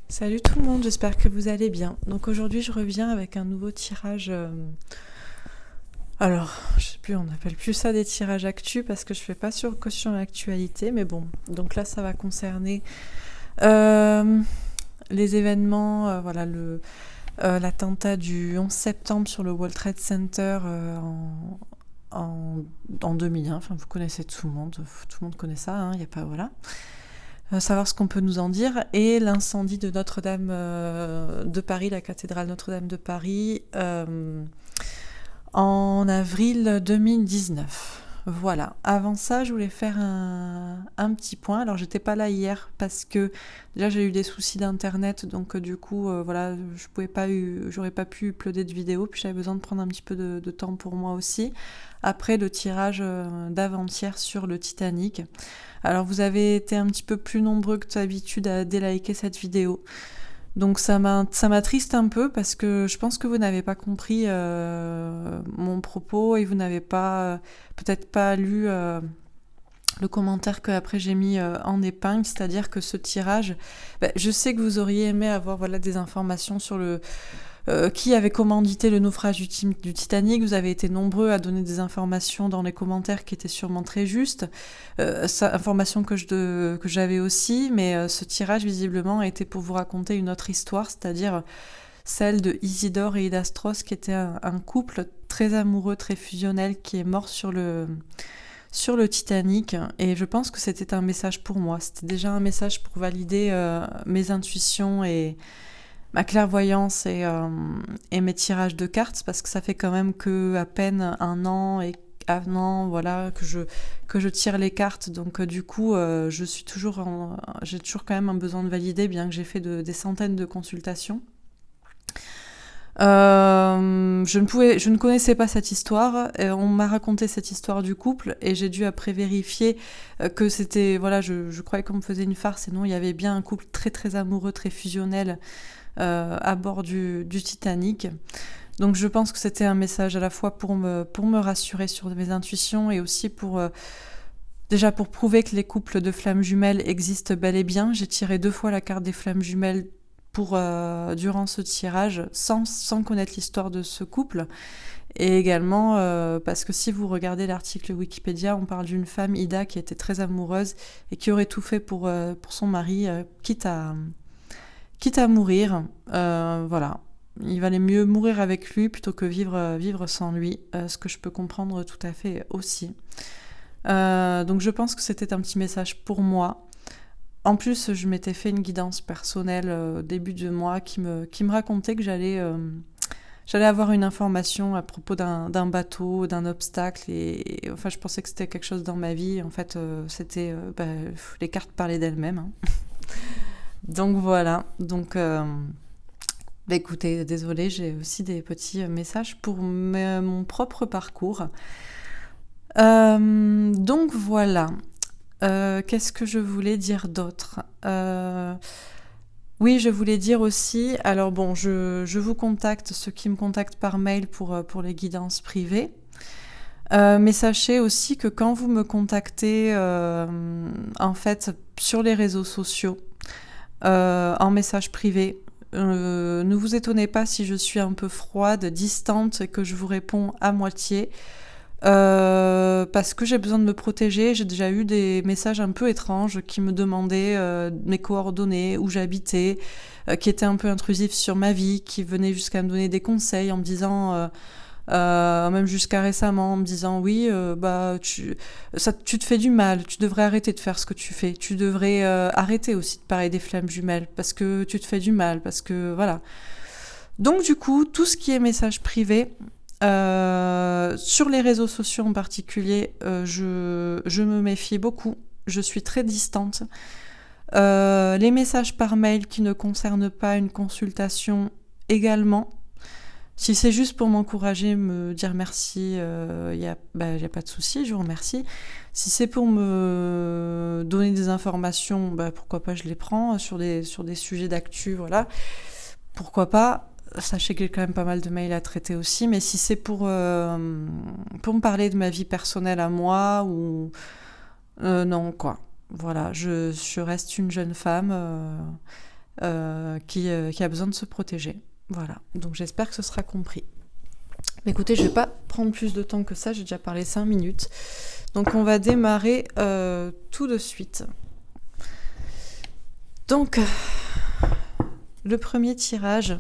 Salut tout le monde, j'espère que vous allez bien. Donc aujourd'hui je reviens avec un nouveau tirage. Alors, je sais plus, on n'appelle plus ça des tirages actu parce que je fais pas sur caution actualité, mais bon. Donc là ça va concerner euh, les événements, voilà l'attentat du 11 septembre sur le World Trade Center en 2001. Enfin vous connaissez tout le monde connaît ça, hein, y a pas voilà. Savoir ce qu'on peut nous en dire, et l'incendie de Notre-Dame de Paris, la cathédrale Notre-Dame de Paris, en avril 2019. Voilà. Avant ça, je voulais faire un petit point. Alors, j'étais pas là hier parce que déjà j'ai eu des soucis d'internet, donc du coup, voilà, j'aurais pas pu uploader de vidéo, puis j'avais besoin de prendre un petit peu de temps pour moi aussi. Après le tirage d'avant-hier sur le Titanic. Alors vous avez été un petit peu plus nombreux que d'habitude à déliker cette vidéo. Donc ça m'attriste un peu parce que je pense que vous n'avez pas compris mon propos et vous n'avez pas peut-être pas lu le commentaire que après j'ai mis en épingle, c'est-à-dire que ce tirage, je sais que vous auriez aimé avoir voilà des informations sur le qui avait commandité le naufrage du Titanic. Vous avez été nombreux à donner des informations dans les commentaires qui étaient sûrement très justes. Informations que j'avais aussi, mais ce tirage visiblement a été pour vous raconter une autre histoire, c'est-à-dire celle de Isidore et Ida Strauss, qui était un couple très amoureux, très fusionnel, qui est mort sur le Titanic. Et je pense que c'était un message pour moi. C'était déjà un message pour valider mes intuitions et ma clairvoyance et mes tirages de cartes, parce que ça fait quand même que à peine un an voilà que je tire les cartes, donc du coup j'ai toujours quand même un besoin de valider, bien que j'ai fait des centaines de consultations. Je ne connaissais pas cette histoire. On m'a raconté cette histoire du couple et j'ai dû après vérifier que c'était voilà, je croyais qu'on me faisait une farce, et non, il y avait bien un couple très très amoureux, très fusionnel à bord du Titanic. Donc je pense que c'était un message à la fois pour me rassurer sur mes intuitions, et aussi déjà pour prouver que les couples de flammes jumelles existent bel et bien. J'ai tiré 2 fois la carte des flammes jumelles durant ce tirage sans connaître l'histoire de ce couple. Et également parce que si vous regardez l'article Wikipédia, on parle d'une femme, Ida, qui était très amoureuse et qui aurait tout fait pour son mari, quitte à mourir. Voilà. Il valait mieux mourir avec lui plutôt que vivre sans lui, ce que je peux comprendre tout à fait aussi. Donc je pense que c'était un petit message pour moi. En plus, je m'étais fait une guidance personnelle au début de mois qui me racontait que j'allais avoir une information à propos d'un bateau, d'un obstacle, et enfin je pensais que c'était quelque chose dans ma vie. En fait, c'était les cartes parlaient d'elles-mêmes, hein. Donc voilà. Donc écoutez, désolée, j'ai aussi des petits messages pour mon propre parcours. Donc voilà. Qu'est-ce que je voulais dire d'autre? Oui, je voulais dire aussi, alors bon, je vous contacte, ceux qui me contactent par mail pour les guidances privées. Mais sachez aussi que quand vous me contactez, en fait, sur les réseaux sociaux, en message privé, ne vous étonnez pas si je suis un peu froide, distante, et que je vous réponds à moitié. Parce que j'ai besoin de me protéger. J'ai déjà eu des messages un peu étranges qui me demandaient mes coordonnées, où j'habitais, qui étaient un peu intrusifs sur ma vie, qui venaient jusqu'à me donner des conseils en me disant, même jusqu'à récemment, en me disant oui, tu te fais du mal, tu devrais arrêter de faire ce que tu fais, tu devrais arrêter aussi de parler des flammes jumelles parce que tu te fais du mal, parce que voilà. Donc du coup, tout ce qui est message privé, sur les réseaux sociaux en particulier, je me méfie beaucoup. Je suis très distante. Les messages par mail qui ne concernent pas une consultation également. Si c'est juste pour m'encourager, me dire merci, y a pas de souci, je vous remercie. Si c'est pour me donner des informations, pourquoi pas, je les prends sur des sujets d'actu, voilà. Pourquoi pas. Sachez qu'il y a quand même pas mal de mails à traiter aussi, mais si c'est pour me parler de ma vie personnelle à moi, ou non, quoi. Voilà, je reste une jeune femme qui a besoin de se protéger. Voilà, donc j'espère que ce sera compris. Mais écoutez, je ne vais pas prendre plus de temps que ça, j'ai déjà parlé 5 minutes. Donc on va démarrer tout de suite. Donc, le premier tirage.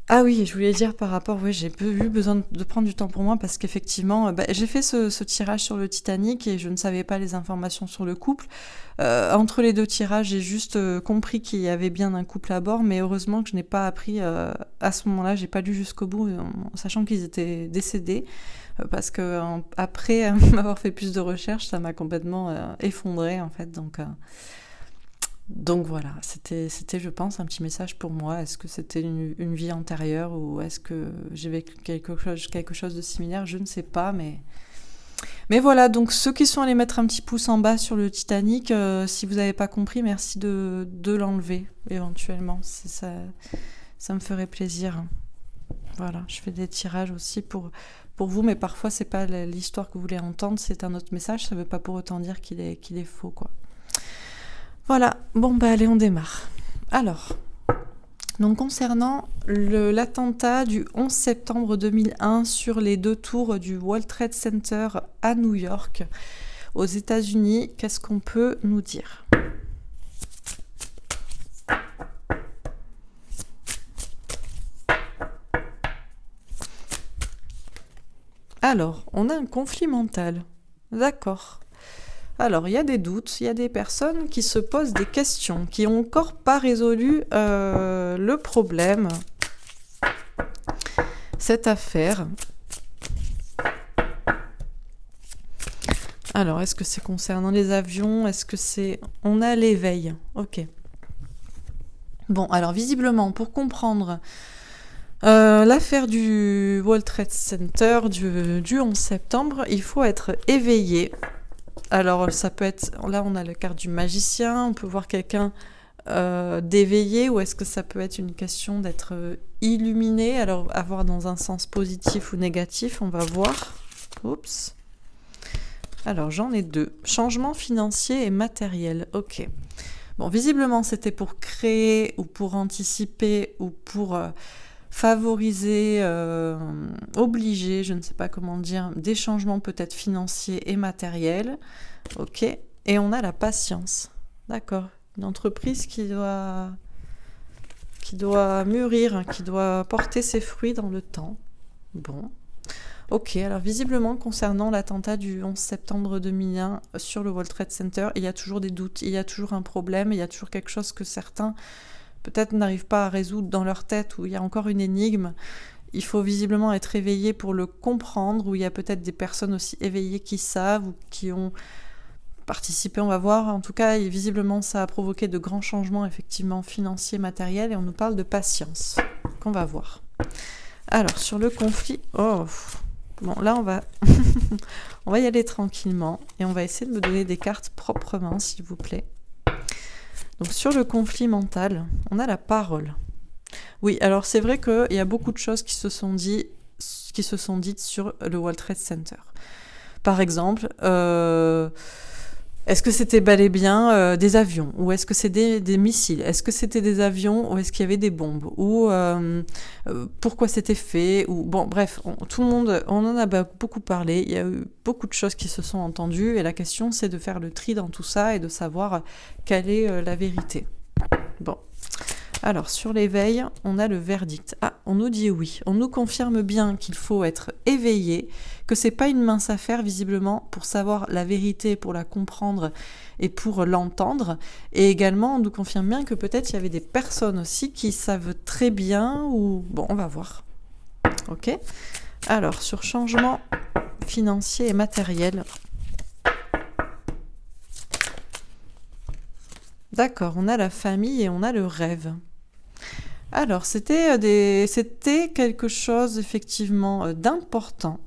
Ah oui, je voulais dire par rapport, oui, j'ai eu besoin de prendre du temps pour moi parce qu'effectivement, j'ai fait ce tirage sur le Titanic et je ne savais pas les informations sur le couple. Entre les deux tirages, j'ai juste compris qu'il y avait bien un couple à bord, mais heureusement que je n'ai pas appris à ce moment-là, j'ai pas lu jusqu'au bout, en sachant qu'ils étaient décédés, parce que après m'avoir fait plus de recherches, ça m'a complètement effondrée en fait, donc voilà, c'était, je pense, un petit message pour moi. Est-ce que c'était une vie antérieure ou est-ce que j'ai vécu quelque chose de similaire? Je ne sais pas, mais voilà, donc ceux qui sont allés mettre un petit pouce en bas sur le Titanic, si vous n'avez pas compris, merci de l'enlever éventuellement. Ça me ferait plaisir. Voilà, je fais des tirages aussi pour vous, mais parfois c'est pas l'histoire que vous voulez entendre, c'est un autre message, ça ne veut pas pour autant dire qu'il est faux, quoi. Voilà, bon allez, on démarre. Alors, donc concernant l'attentat du 11 septembre 2001 sur les 2 tours du World Trade Center à New York, aux États-Unis, qu'est-ce qu'on peut nous dire ? Alors, on a un conflit mental. D'accord. Alors, il y a des doutes, il y a des personnes qui se posent des questions, qui n'ont encore pas résolu le problème, cette affaire. Alors, est-ce que c'est concernant les avions? Est-ce que c'est... On a l'éveil. Ok. Bon, alors visiblement, pour comprendre l'affaire du World Trade Center du 11 septembre, il faut être éveillé. Alors, ça peut être... Là, on a le carte du magicien. On peut voir quelqu'un d'éveillé. Ou est-ce que ça peut être une question d'être illuminé? Alors, avoir dans un sens positif ou négatif, on va voir. Oups. Alors, j'en ai 2. Changement financier et matériel. Ok. Bon, visiblement, c'était pour créer ou pour anticiper ou pour... favoriser, obliger, je ne sais pas comment dire, des changements peut-être financiers et matériels. Ok. Et on a la patience. D'accord. Une entreprise qui doit mûrir, qui doit porter ses fruits dans le temps. Bon. Ok, alors visiblement, concernant l'attentat du 11 septembre 2001 sur le World Trade Center, il y a toujours des doutes, il y a toujours un problème, il y a toujours quelque chose que certains peut-être n'arrivent pas à résoudre dans leur tête, où il y a encore une énigme. Il faut visiblement être éveillé pour le comprendre, où il y a peut-être des personnes aussi éveillées qui savent ou qui ont participé, on va voir. En tout cas, visiblement, ça a provoqué de grands changements, effectivement, financiers, matériels, et on nous parle de patience, qu'on va voir. Alors, sur le conflit... Oh, bon, là, on va y aller tranquillement, et on va essayer de me donner des cartes proprement, s'il vous plaît. Donc sur le conflit mental, on a la parole. Oui, alors c'est vrai qu'il y a beaucoup de choses qui se sont dites sur le World Trade Center. Par exemple, est-ce que c'était bel et bien des avions? Ou est-ce que c'est des missiles? Est-ce que c'était des avions ou est-ce qu'il y avait des bombes? Ou pourquoi c'était fait? Ou bon, bref, tout le monde, on en a beaucoup parlé. Il y a eu beaucoup de choses qui se sont entendues et la question, c'est de faire le tri dans tout ça et de savoir quelle est la vérité. Bon. Alors, sur l'éveil, on a le verdict. Ah, on nous dit oui. On nous confirme bien qu'il faut être éveillé, que c'est pas une mince affaire, visiblement, pour savoir la vérité, pour la comprendre et pour l'entendre. Et également, on nous confirme bien que peut-être il y avait des personnes aussi qui savent très bien ou... Bon, on va voir. Ok ? Alors, sur changement financier et matériel... D'accord, on a la famille et on a le rêve. Alors, c'était quelque chose, effectivement, d'important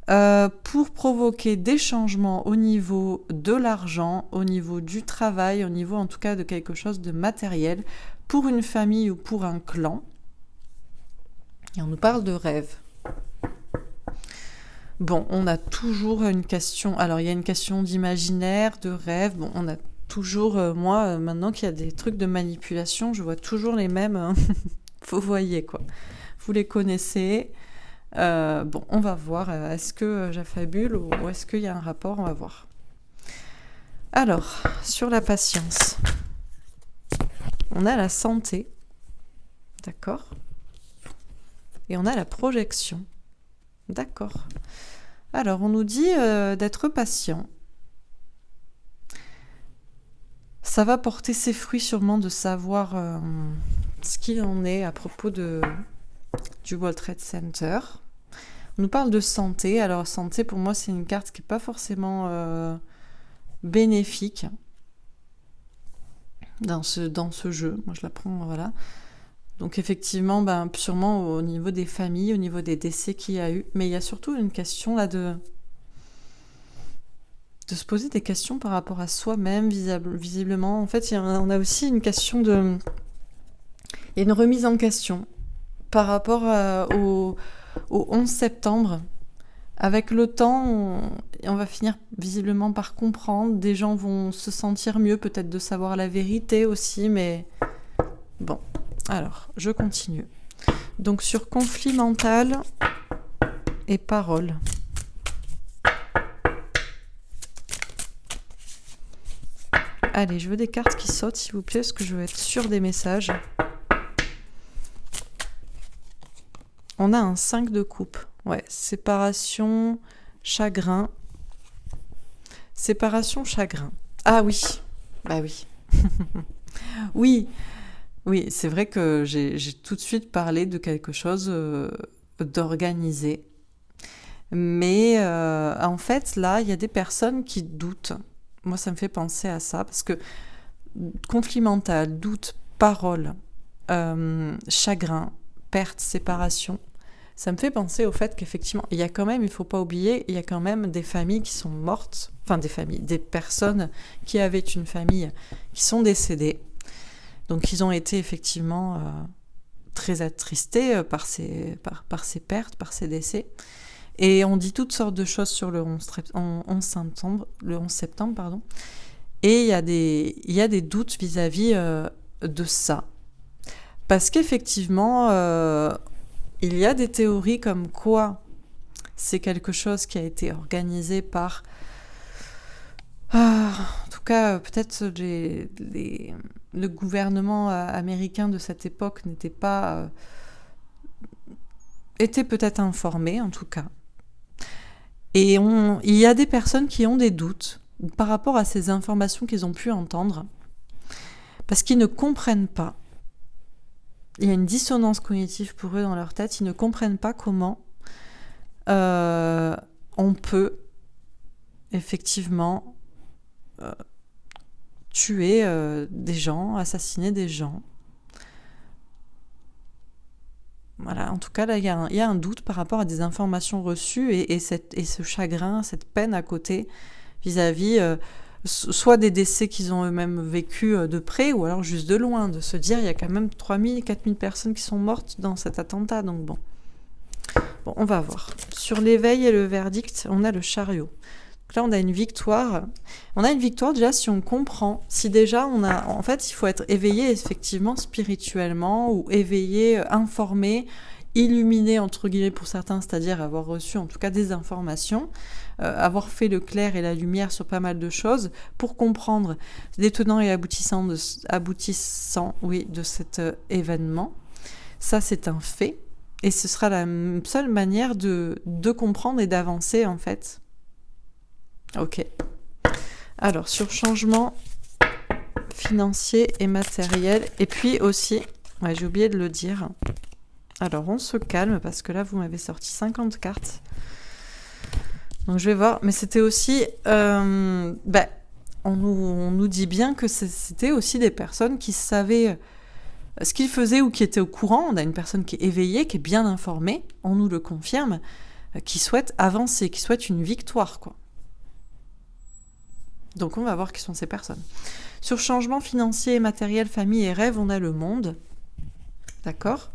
pour provoquer des changements au niveau de l'argent, au niveau du travail, au niveau, en tout cas, de quelque chose de matériel pour une famille ou pour un clan. Et on nous parle de rêve. Bon, on a toujours une question... Alors, il y a une question d'imaginaire, de rêve. Bon, on a toujours, moi, maintenant qu'il y a des trucs de manipulation, je vois toujours les mêmes. Hein. Vous voyez, quoi. Vous les connaissez. Bon, on va voir. Est-ce que j'affabule ou est-ce qu'il y a un rapport? On va voir. Alors, sur la patience, on a la santé. D'accord? Et on a la projection. D'accord. Alors, on nous dit d'être patient. Ça va porter ses fruits sûrement de savoir ce qu'il en est à propos du World Trade Center. On nous parle de santé. Alors, santé, pour moi, c'est une carte qui n'est pas forcément bénéfique dans ce jeu. Moi, je la prends, voilà. Donc, effectivement, sûrement au niveau des familles, au niveau des décès qu'il y a eu. Mais il y a surtout une question là de se poser des questions par rapport à soi-même, visiblement. En fait, on a aussi une question de... Il y a une remise en question par rapport au 11 septembre. Avec le temps, on va finir visiblement par comprendre. Des gens vont se sentir mieux, peut-être de savoir la vérité aussi, mais... Bon, alors, je continue. Donc, sur conflit mental et parole. Allez, je veux des cartes qui sautent, s'il vous plaît, parce que je veux être sûre des messages. On a un 5 de coupe. Ouais, séparation, chagrin. Séparation, chagrin. Ah oui, bah oui. Oui, c'est vrai que j'ai tout de suite parlé de quelque chose d'organisé. Mais en fait, là, il y a des personnes qui doutent. Moi, ça me fait penser à ça, parce que conflit mental, doute, parole, chagrin, perte, séparation, ça me fait penser au fait qu'effectivement, il y a quand même, il ne faut pas oublier, il y a quand même des familles qui sont mortes, enfin des personnes qui avaient une famille qui sont décédées. Donc, ils ont été effectivement très attristés par ces pertes, par ces décès. Et on dit toutes sortes de choses sur le 11 septembre. Et il y a des doutes vis-à-vis de ça. Parce qu'effectivement, il y a des théories comme quoi c'est quelque chose qui a été organisé par... en tout cas, peut-être le gouvernement américain de cette époque était peut-être informé, en tout cas. Et il y a des personnes qui ont des doutes par rapport à ces informations qu'ils ont pu entendre, parce qu'ils ne comprennent pas. Il y a une dissonance cognitive pour eux dans leur tête. Ils ne comprennent pas comment on peut effectivement tuer des gens, assassiner des gens. Voilà, en tout cas, là, il y a un doute par rapport à des informations reçues et ce chagrin, cette peine à côté vis-à-vis soit des décès qu'ils ont eux-mêmes vécus de près ou alors juste de loin, de se dire il y a quand même 3000, 4000 personnes qui sont mortes dans cet attentat, donc bon. Bon, on va voir. Sur l'éveil et le verdict, on a le chariot. Donc là, on a une victoire. On a une victoire déjà si on comprend, si déjà en fait, il faut être éveillé effectivement spirituellement ou éveillé, informé, illuminé entre guillemets pour certains, c'est-à-dire avoir reçu en tout cas des informations, avoir fait le clair et la lumière sur pas mal de choses pour comprendre les tenants et aboutissants de cet événement. Ça, c'est un fait. Et ce sera la seule manière de comprendre et d'avancer en fait. Ok. Alors, sur changement financier et matériel. Et puis aussi, j'ai oublié de le dire. Alors, on se calme parce que là, vous m'avez sorti 50 cartes. Donc, je vais voir. Mais c'était aussi... on nous dit bien que c'était aussi des personnes qui savaient ce qu'ils faisaient ou qui étaient au courant. On a une personne qui est éveillée, qui est bien informée. On nous le confirme. Qui souhaite avancer, qui souhaite une victoire, quoi. Donc, on va voir qui sont ces personnes. Sur changement financier et matériel, famille et rêve, on a le monde. D'accord ?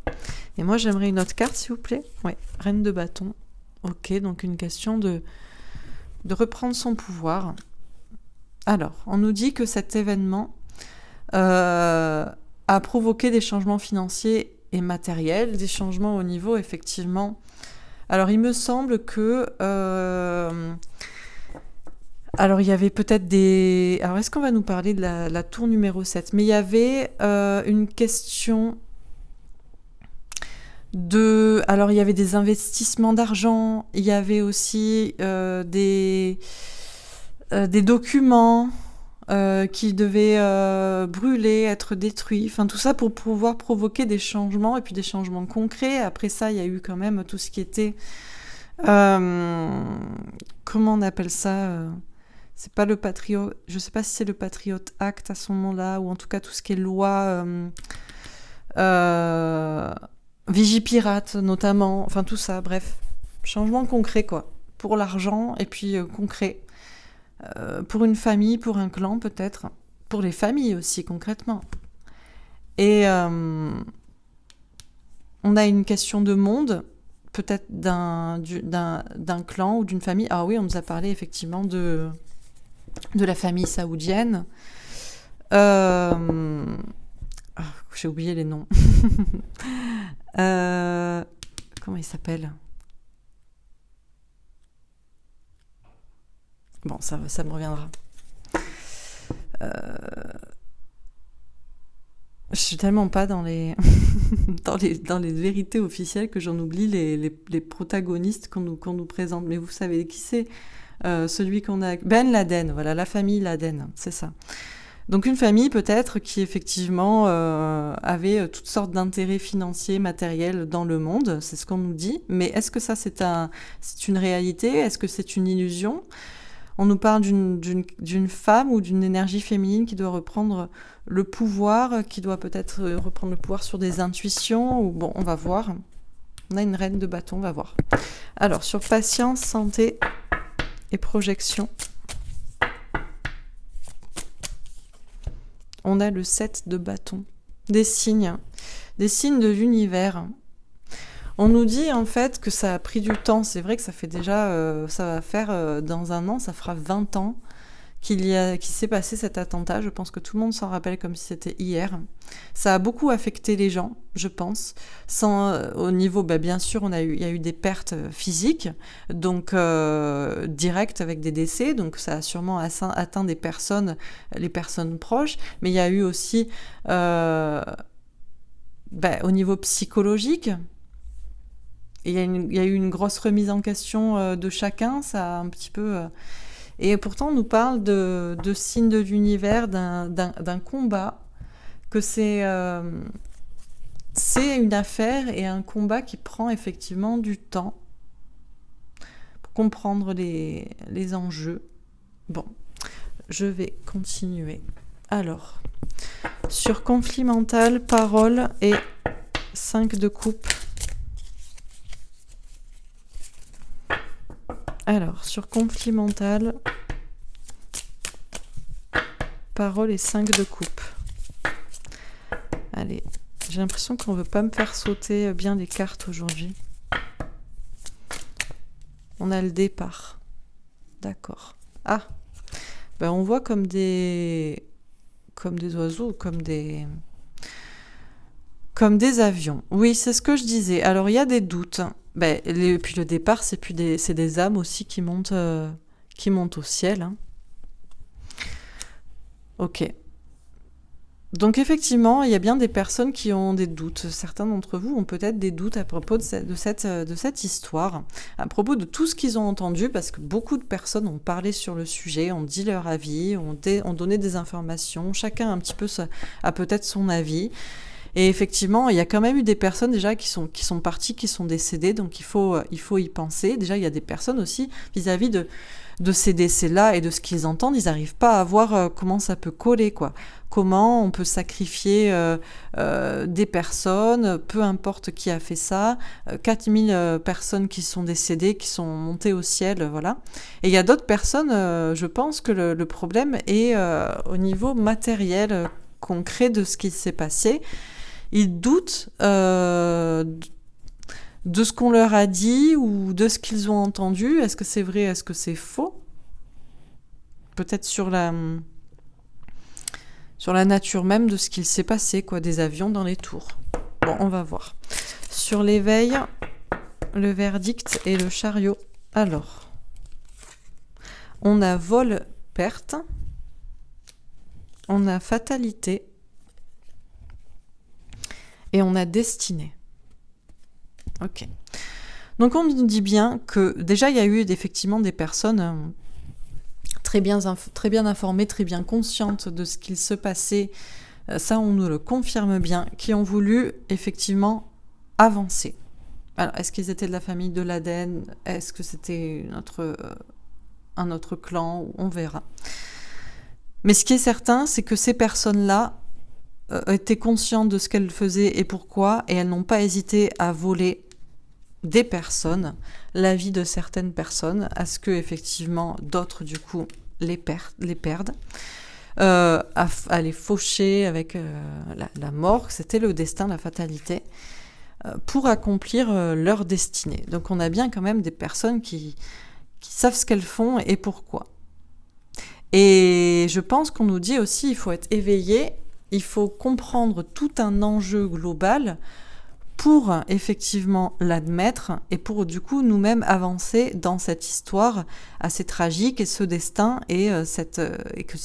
Et moi, j'aimerais une autre carte, s'il vous plaît. Oui, reine de bâton. Ok, donc une question de reprendre son pouvoir. Alors, on nous dit que cet événement a provoqué des changements financiers et matériels, des changements au niveau, effectivement. Alors, il me semble que... alors, il y avait peut-être des... Alors, est-ce qu'on va nous parler de la tour numéro 7? Mais il y avait une question de... Alors, il y avait des investissements d'argent, il y avait aussi des documents qui devaient brûler, être détruits. Enfin, tout ça pour pouvoir provoquer des changements, et puis des changements concrets. Après ça, il y a eu quand même tout ce qui était... comment on appelle ça c'est pas le Patriot... Je sais pas si c'est le Patriot Act à ce moment-là, ou en tout cas tout ce qui est loi... Vigipirate, notamment. Enfin, tout ça, bref. Changement concret, quoi. Pour l'argent, et puis concret. Pour une famille, pour un clan, peut-être. Pour les familles aussi, concrètement. Et on a une question de monde, peut-être d'un clan ou d'une famille. Ah oui, on nous a parlé effectivement de la famille saoudienne. J'ai oublié les noms. Comment il s'appelle? Bon, ça me reviendra. Je suis tellement pas dans les dans les vérités officielles que j'en oublie les protagonistes qu'on nous présente. Mais vous savez qui c'est? Celui qu'on a... Ben Laden, voilà, la famille Laden, c'est ça. Donc une famille peut-être qui effectivement avait toutes sortes d'intérêts financiers, matériels dans le monde, c'est ce qu'on nous dit. Mais est-ce que ça c'est une réalité? Est-ce que c'est une illusion? On nous parle d'une femme ou d'une énergie féminine qui doit reprendre le pouvoir, qui doit peut-être reprendre le pouvoir sur des intuitions. Ou bon, on va voir. On a une reine de bâton, on va voir. Alors, sur patience, santé et projection, on a le 7 de bâton. Des signes de l'univers. On nous dit en fait que ça a pris du temps. C'est vrai que ça fait déjà, ça va faire dans un an, ça fera 20 ans qu'il s'est passé cet attentat. Je pense que tout le monde s'en rappelle comme si c'était hier. Ça a beaucoup affecté les gens, je pense. Au niveau, bien sûr, il y a eu des pertes physiques, donc directes avec des décès. Donc ça a sûrement atteint les personnes proches. Mais il y a eu aussi au niveau psychologique. Il y a eu une grosse remise en question de chacun, ça a un petit peu... Et pourtant, on nous parle de signes de l'univers, d'un combat, que c'est une affaire et un combat qui prend effectivement du temps pour comprendre les enjeux. Bon, je vais continuer. Alors, sur conflit mental, parole et 5 de coupe. Alors, sur conflit mental, parole et 5 de coupe. Allez, j'ai l'impression qu'on ne veut pas me faire sauter bien les cartes aujourd'hui. On a le départ. D'accord. Ah, on voit comme des oiseaux, comme des avions. Oui, c'est ce que je disais. Alors, il y a des doutes. Puis le départ, c'est des âmes aussi qui montent au ciel. Hein. Ok. Donc effectivement, il y a bien des personnes qui ont des doutes. Certains d'entre vous ont peut-être des doutes à propos de cette histoire, à propos de tout ce qu'ils ont entendu, parce que beaucoup de personnes ont parlé sur le sujet, ont dit leur avis, ont donné des informations. Chacun un petit peu a peut-être son avis. Et effectivement, il y a quand même eu des personnes déjà qui sont parties, qui sont décédées, donc il faut y penser. Déjà, il y a des personnes aussi vis-à-vis de ces décès-là et de ce qu'ils entendent, ils n'arrivent pas à voir comment ça peut coller, quoi. Comment on peut sacrifier des personnes, peu importe qui a fait ça, 4000 personnes qui sont décédées, qui sont montées au ciel, voilà. Et il y a d'autres personnes, je pense que le problème est au niveau matériel, concret de ce qui s'est passé. Ils doutent de ce qu'on leur a dit ou de ce qu'ils ont entendu. Est-ce que c'est vrai? Est-ce que c'est faux? peut-être sur la nature même de ce qu'il s'est passé, quoi, des avions dans les tours. Bon, on va voir. Sur l'éveil, le verdict et le chariot. Alors, on a vol, perte, on a fatalité et on a destinée. Ok. Donc on nous dit bien que déjà il y a eu effectivement des personnes très bien informées, très bien conscientes de ce qu'il se passait, ça on nous le confirme bien, qui ont voulu effectivement avancer. Alors est-ce qu'ils étaient de la famille de Laden? Est-ce que c'était un autre clan? On verra. Mais ce qui est certain, c'est que ces personnes-là étaient conscientes de ce qu'elles faisaient et pourquoi, et elles n'ont pas hésité à voler des personnes, la vie de certaines personnes, à ce que effectivement d'autres du coup les perdent, à les faucher avec la mort. C'était le destin, la fatalité, pour accomplir leur destinée. Donc on a bien quand même des personnes qui savent ce qu'elles font et pourquoi. Et je pense qu'on nous dit aussi il faut être éveillé, il faut comprendre tout un enjeu global pour effectivement l'admettre et pour du coup nous-mêmes avancer dans cette histoire assez tragique et ce destin et que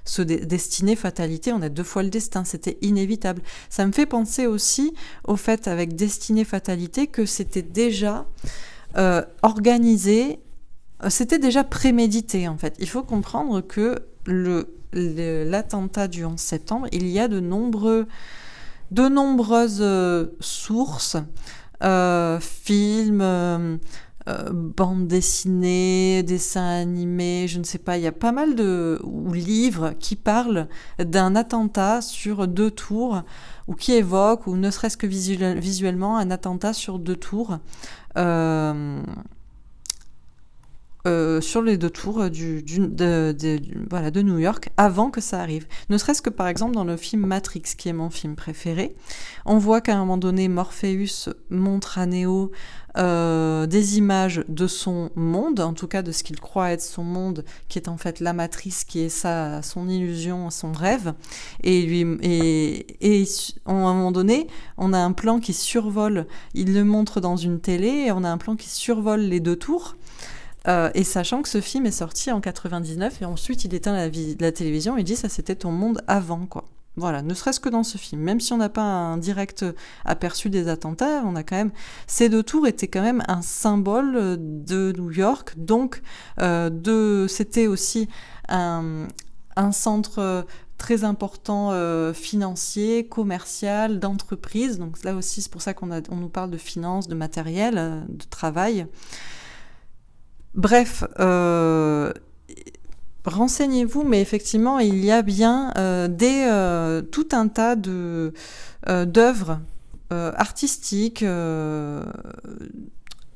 ce destiné fatalité, on a 2 fois le destin, c'était inévitable. Ça me fait penser aussi au fait avec destinée fatalité que c'était déjà organisé, c'était déjà prémédité en fait. Il faut comprendre que l'attentat du 11 septembre, il y a de nombreuses sources, films, bandes dessinées, dessins animés, je ne sais pas, il y a pas mal ou livres qui parlent d'un attentat sur 2 tours, ou qui évoquent, ou ne serait-ce que visuellement, un attentat sur 2 tours, sur les 2 tours de New York avant que ça arrive. Ne serait-ce que par exemple dans le film Matrix, qui est mon film préféré, on voit qu'à un moment donné, Morpheus montre à Neo des images de son monde, en tout cas de ce qu'il croit être son monde, qui est en fait la matrice, qui est son illusion, son rêve. Et à un moment donné, on a un plan qui survole, il le montre dans une télé, et on a un plan qui survole les 2 tours. Et sachant que ce film est sorti en 99 et ensuite il éteint la télévision et dit ça c'était ton monde avant, quoi. Voilà, ne serait-ce que dans ce film, même si on n'a pas un direct aperçu des attentats, on a quand même, ces 2 tours étaient quand même un symbole de New York, donc c'était aussi un centre très important financier, commercial, d'entreprise. Donc là aussi c'est pour ça qu'on nous parle de finances, de matériel, de travail. Bref, renseignez-vous, mais effectivement, il y a bien tout un tas d'œuvres artistiques,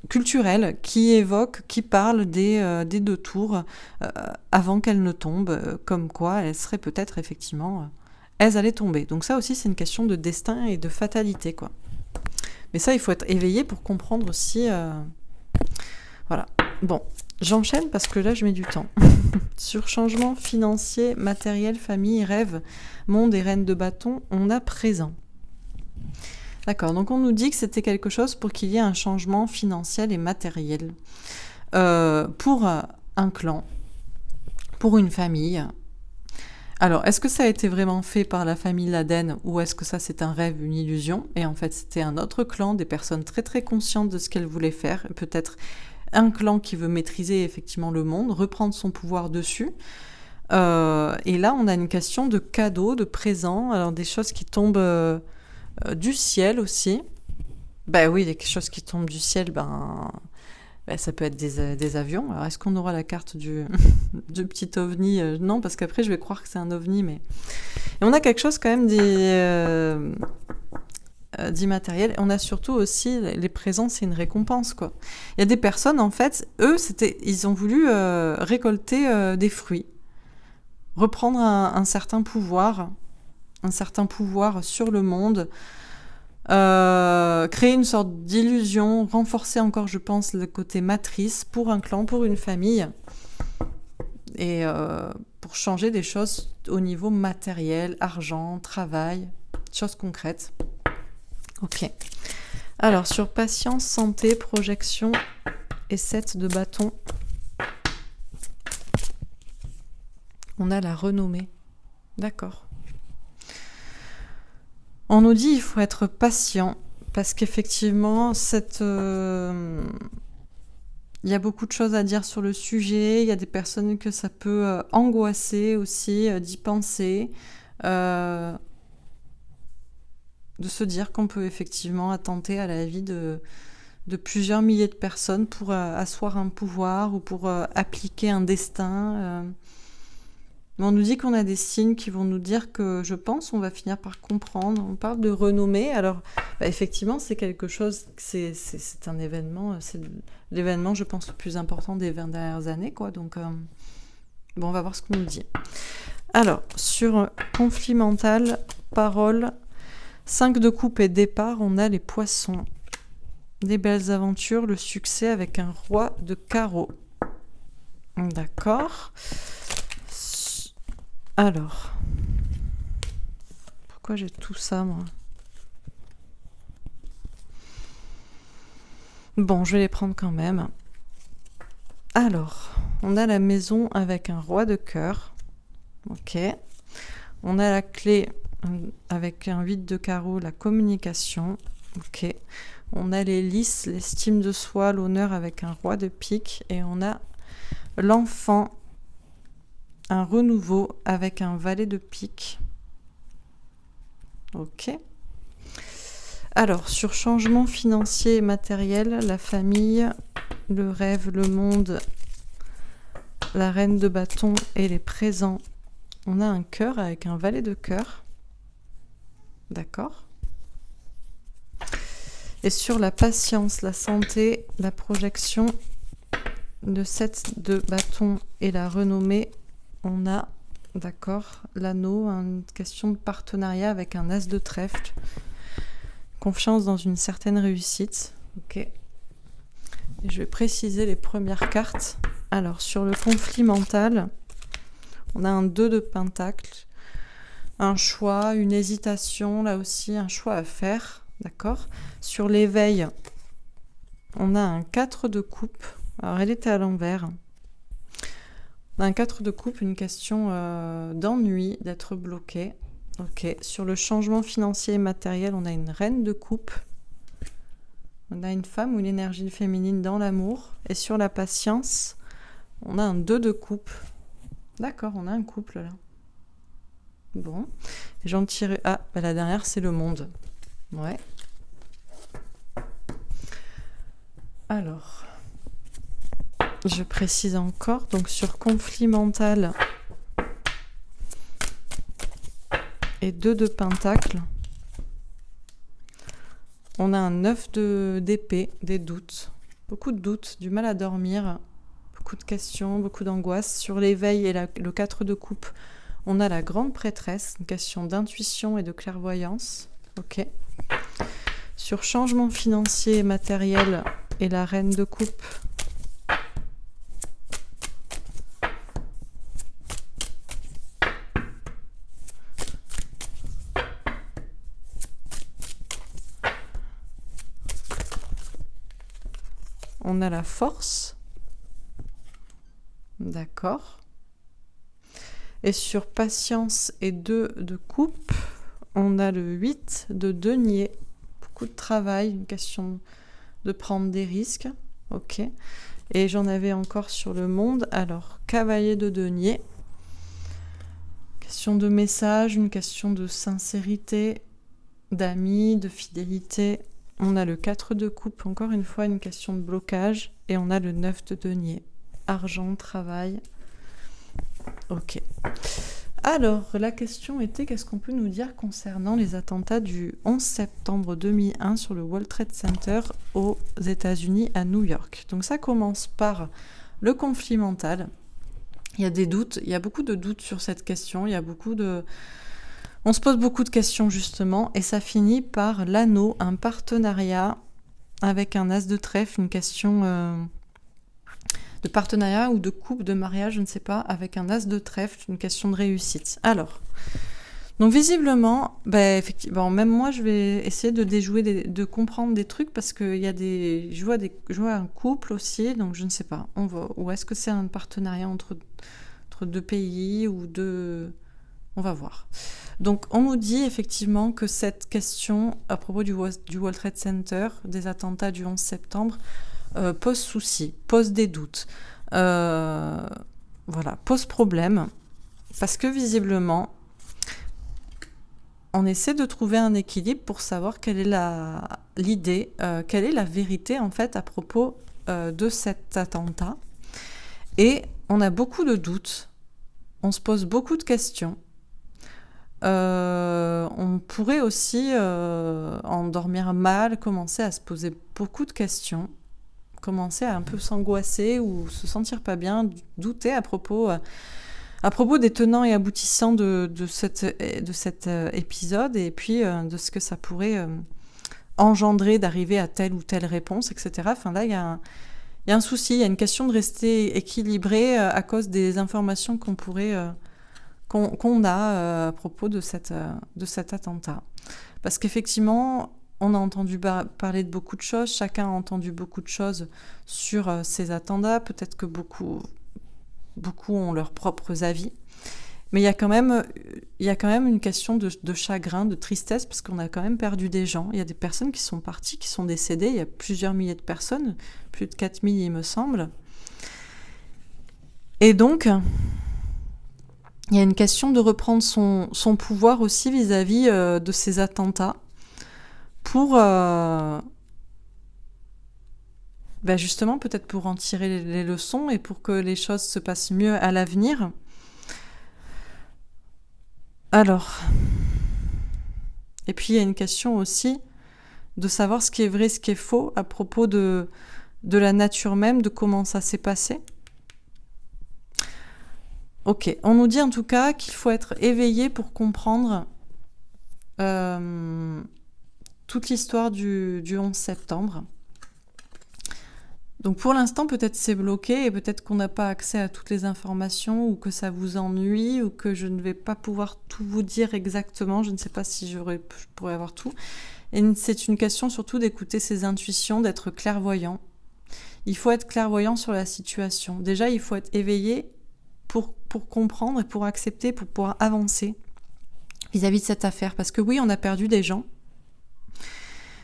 culturelles, qui parlent des 2 tours avant qu'elles ne tombent, comme quoi elles seraient peut-être effectivement, elles allaient tomber. Donc ça aussi, c'est une question de destin et de fatalité, quoi. Mais ça, il faut être éveillé pour comprendre aussi... Voilà. Bon, j'enchaîne parce que là, je mets du temps. Sur changement financier, matériel, famille, rêve, monde et reine de bâton, on a présent. D'accord, donc on nous dit que c'était quelque chose pour qu'il y ait un changement financier et matériel. Pour un clan, pour une famille. Alors, est-ce que ça a été vraiment fait par la famille Laden ou est-ce que ça c'est un rêve, une illusion? Et en fait, c'était un autre clan, des personnes très très conscientes de ce qu'elles voulaient faire, peut-être un clan qui veut maîtriser effectivement le monde, reprendre son pouvoir dessus. Et là, on a une question de cadeaux, de présents, alors des choses qui tombent du ciel aussi. Ben oui, des choses qui tombent du ciel, ça peut être des avions. Alors, est-ce qu'on aura la carte du petit ovni? Non, parce qu'après, je vais croire que c'est un ovni, mais... Et on a quelque chose quand même d'immatériel. On a surtout aussi les présents, c'est une récompense, quoi. Il y a des personnes, en fait, eux, ils ont voulu récolter des fruits, reprendre un certain pouvoir sur le monde, créer une sorte d'illusion, renforcer encore, je pense, le côté matrice pour un clan, pour une famille. et pour changer des choses au niveau matériel, argent, travail, choses concrètes. Ok. Alors, sur patience, santé, projection et 7 de bâton, on a la renommée. D'accord. On nous dit qu'il faut être patient parce qu'effectivement, il y a beaucoup de choses à dire sur le sujet. Il y a des personnes que ça peut angoisser aussi d'y penser. De se dire qu'on peut effectivement attenter à la vie de plusieurs milliers de personnes pour asseoir un pouvoir ou pour appliquer un destin. Mais on nous dit qu'on a des signes qui vont nous dire que, je pense, on va finir par comprendre. On parle de renommée. Alors, effectivement, c'est quelque chose, c'est un événement, c'est l'événement, je pense, le plus important des 20 dernières années, quoi. Donc, on va voir ce qu'on nous dit. Alors, sur conflit mental, parole, 5 de coupe et départ, on a les poissons. Des belles aventures, le succès avec un roi de carreau. D'accord. Alors, pourquoi j'ai tout ça, moi? Bon, je vais les prendre quand même. Alors, on a la maison avec un roi de cœur. Ok. On a la clé avec un 8 de carreau, la communication. Ok. On a les lys, l'estime de soi, l'honneur avec un roi de pique. Et on a l'enfant, un renouveau avec un valet de pique. Ok. Alors, sur changement financier et matériel, la famille, le rêve, le monde, la reine de bâton et les présents. On a un cœur avec un valet de cœur. D'accord. Et sur la patience, la santé, la projection, le 7 de bâton et la renommée, on a, d'accord, l'anneau, une question de partenariat avec un as de trèfle. Confiance dans une certaine réussite. Ok. Et je vais préciser les premières cartes. Alors, sur le conflit mental, on a un 2 de pentacle, un choix, une hésitation, là aussi un choix à faire. D'accord. Sur l'éveil, on a un 4 de coupe. Alors, elle était à l'envers. On a un 4 de coupe, une question d'ennui, d'être bloqué. Ok. Sur le changement financier et matériel, on a une reine de coupe. On a une femme ou une énergie féminine dans l'amour. Et sur la patience, on a un 2 de coupe. D'accord, on a un couple là. Bon. Et j'en tire... Ah, la dernière, c'est le monde. Ouais. Alors, je précise encore. Donc, sur conflit mental et 2 de pentacle, on a un 9 d'épée, des doutes. Beaucoup de doutes, du mal à dormir, beaucoup de questions, beaucoup d'angoisse. Sur l'éveil et le 4 de coupe, on a la grande prêtresse, une question d'intuition et de clairvoyance. Ok. Sur changement financier et matériel et la reine de coupe, on a la force. D'accord. Et sur patience et 2 de coupe, on a le 8 de denier. Beaucoup de travail, une question de prendre des risques. Ok. Et j'en avais encore sur le monde. Alors, cavalier de denier. Question de message, une question de sincérité, d'amis, de fidélité. On a le 4 de coupe, encore une fois, une question de blocage. Et on a le 9 de denier. Argent, travail. Ok. Alors, la question était, qu'est-ce qu'on peut nous dire concernant les attentats du 11 septembre 2001 sur le World Trade Center aux États-Unis à New York. Donc ça commence par le conflit mental. Il y a des doutes, il y a beaucoup de doutes sur cette question, on se pose beaucoup de questions justement, et ça finit par l'anneau, un partenariat avec un as de trèfle, une question de partenariat ou de couple, de mariage, je ne sais pas, avec un as de trèfle, une question de réussite. Alors, donc visiblement, effectivement, même moi, je vais essayer de déjouer, de comprendre des trucs parce que je vois un couple aussi, donc je ne sais pas. Ou est-ce que c'est un partenariat entre deux pays ou deux... On va voir. Donc, on nous dit effectivement que cette question à propos du World Trade Center, des attentats du 11 septembre, pose souci, pose des doutes, pose problème, parce que visiblement, on essaie de trouver un équilibre pour savoir quelle est l'idée, quelle est la vérité en fait à propos de cet attentat. Et on a beaucoup de doutes, on se pose beaucoup de questions. On pourrait aussi endormir mal, commencer à se poser beaucoup de questions, commencer à un peu s'angoisser ou se sentir pas bien, douter à propos des tenants et aboutissants de cet épisode et puis de ce que ça pourrait engendrer d'arriver à telle ou telle réponse, etc. Enfin là, il y a un souci, il y a une question de rester équilibré à cause des informations qu'on a à propos de cet attentat. Parce qu'effectivement, on a entendu parler de beaucoup de choses, chacun a entendu beaucoup de choses sur ces attentats, peut-être que beaucoup ont leurs propres avis, mais il y a quand même une question de chagrin, de tristesse, parce qu'on a quand même perdu des gens. Il y a des personnes qui sont parties, qui sont décédées, il y a plusieurs milliers de personnes, plus de 4000 il me semble. Et donc... il y a une question de reprendre son pouvoir aussi vis-à-vis de ces attentats pour, justement, peut-être pour en tirer les leçons et pour que les choses se passent mieux à l'avenir. Alors, et puis il y a une question aussi de savoir ce qui est vrai, ce qui est faux à propos de la nature même, de comment ça s'est passé. Ok, on nous dit en tout cas qu'il faut être éveillé pour comprendre toute l'histoire du 11 septembre. Donc pour l'instant, peut-être c'est bloqué et peut-être qu'on n'a pas accès à toutes les informations ou que ça vous ennuie ou que je ne vais pas pouvoir tout vous dire exactement. Je ne sais pas si je pourrais avoir tout. Et c'est une question surtout d'écouter ses intuitions, d'être clairvoyant. Il faut être clairvoyant sur la situation. Déjà, il faut être éveillé pour comprendre et pour accepter, pour pouvoir avancer vis-à-vis de cette affaire. Parce que oui, on a perdu des gens,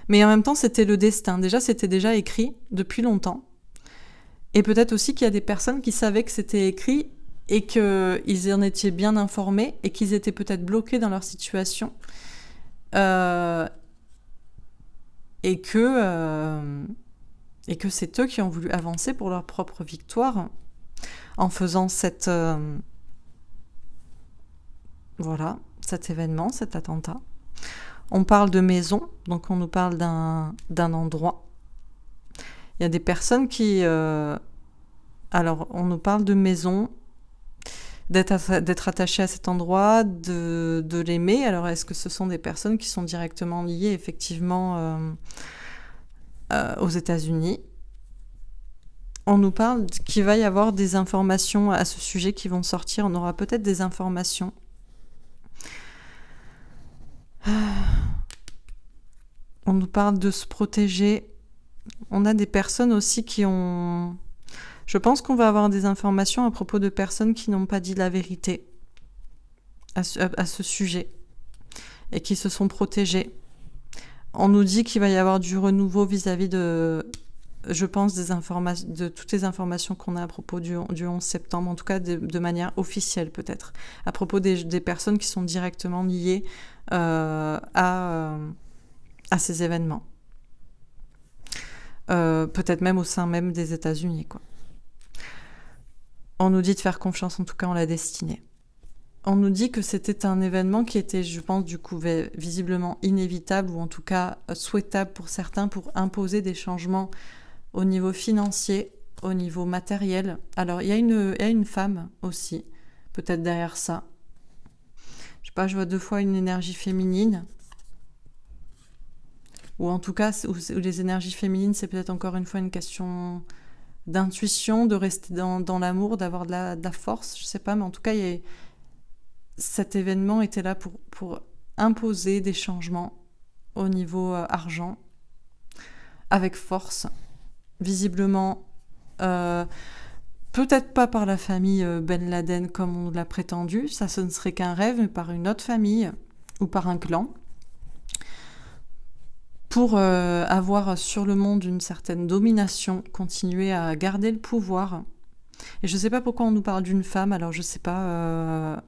mais en même temps, c'était le destin. Déjà, c'était déjà écrit depuis longtemps. Et peut-être aussi qu'il y a des personnes qui savaient que c'était écrit et qu'ils en étaient bien informés et qu'ils étaient peut-être bloqués dans leur situation. Et que c'est eux qui ont voulu avancer pour leur propre victoire en faisant cet événement, cet attentat. On parle de maison, donc on nous parle d'un endroit. Il y a des personnes qui... alors, on nous parle de maison, d'être attaché à cet endroit, de l'aimer. Alors, est-ce que ce sont des personnes qui sont directement liées, effectivement, aux États-Unis ? On nous parle qu'il va y avoir des informations à ce sujet qui vont sortir. On aura peut-être des informations. On nous parle de se protéger. On a des personnes aussi qui ont... Je pense qu'on va avoir des informations à propos de personnes qui n'ont pas dit la vérité à ce sujet et qui se sont protégées. On nous dit qu'il va y avoir du renouveau vis-à-vis de... Je pense de toutes les informations qu'on a à propos du 11 septembre, en tout cas de manière officielle peut-être, à propos des personnes qui sont directement liées à ces événements. Peut-être même au sein même des États-Unis, quoi. On nous dit de faire confiance en tout cas en la destinée. On nous dit que c'était un événement qui était, je pense, du coup, visiblement inévitable ou en tout cas souhaitable pour certains pour imposer des changements au niveau financier, au niveau matériel. Alors, il y a une femme aussi, peut-être derrière ça. Je sais pas, je vois 2 fois une énergie féminine. Ou en tout cas, où les énergies féminines, c'est peut-être encore une fois une question d'intuition, de rester dans l'amour, d'avoir de la force, je sais pas, mais en tout cas, cet événement était là pour imposer des changements au niveau argent, avec force, visiblement, peut-être pas par la famille Ben Laden comme on l'a prétendu, ça ce ne serait qu'un rêve, mais par une autre famille ou par un clan, pour avoir sur le monde une certaine domination, continuer à garder le pouvoir. Et je ne sais pas pourquoi on nous parle d'une femme, alors je ne sais pas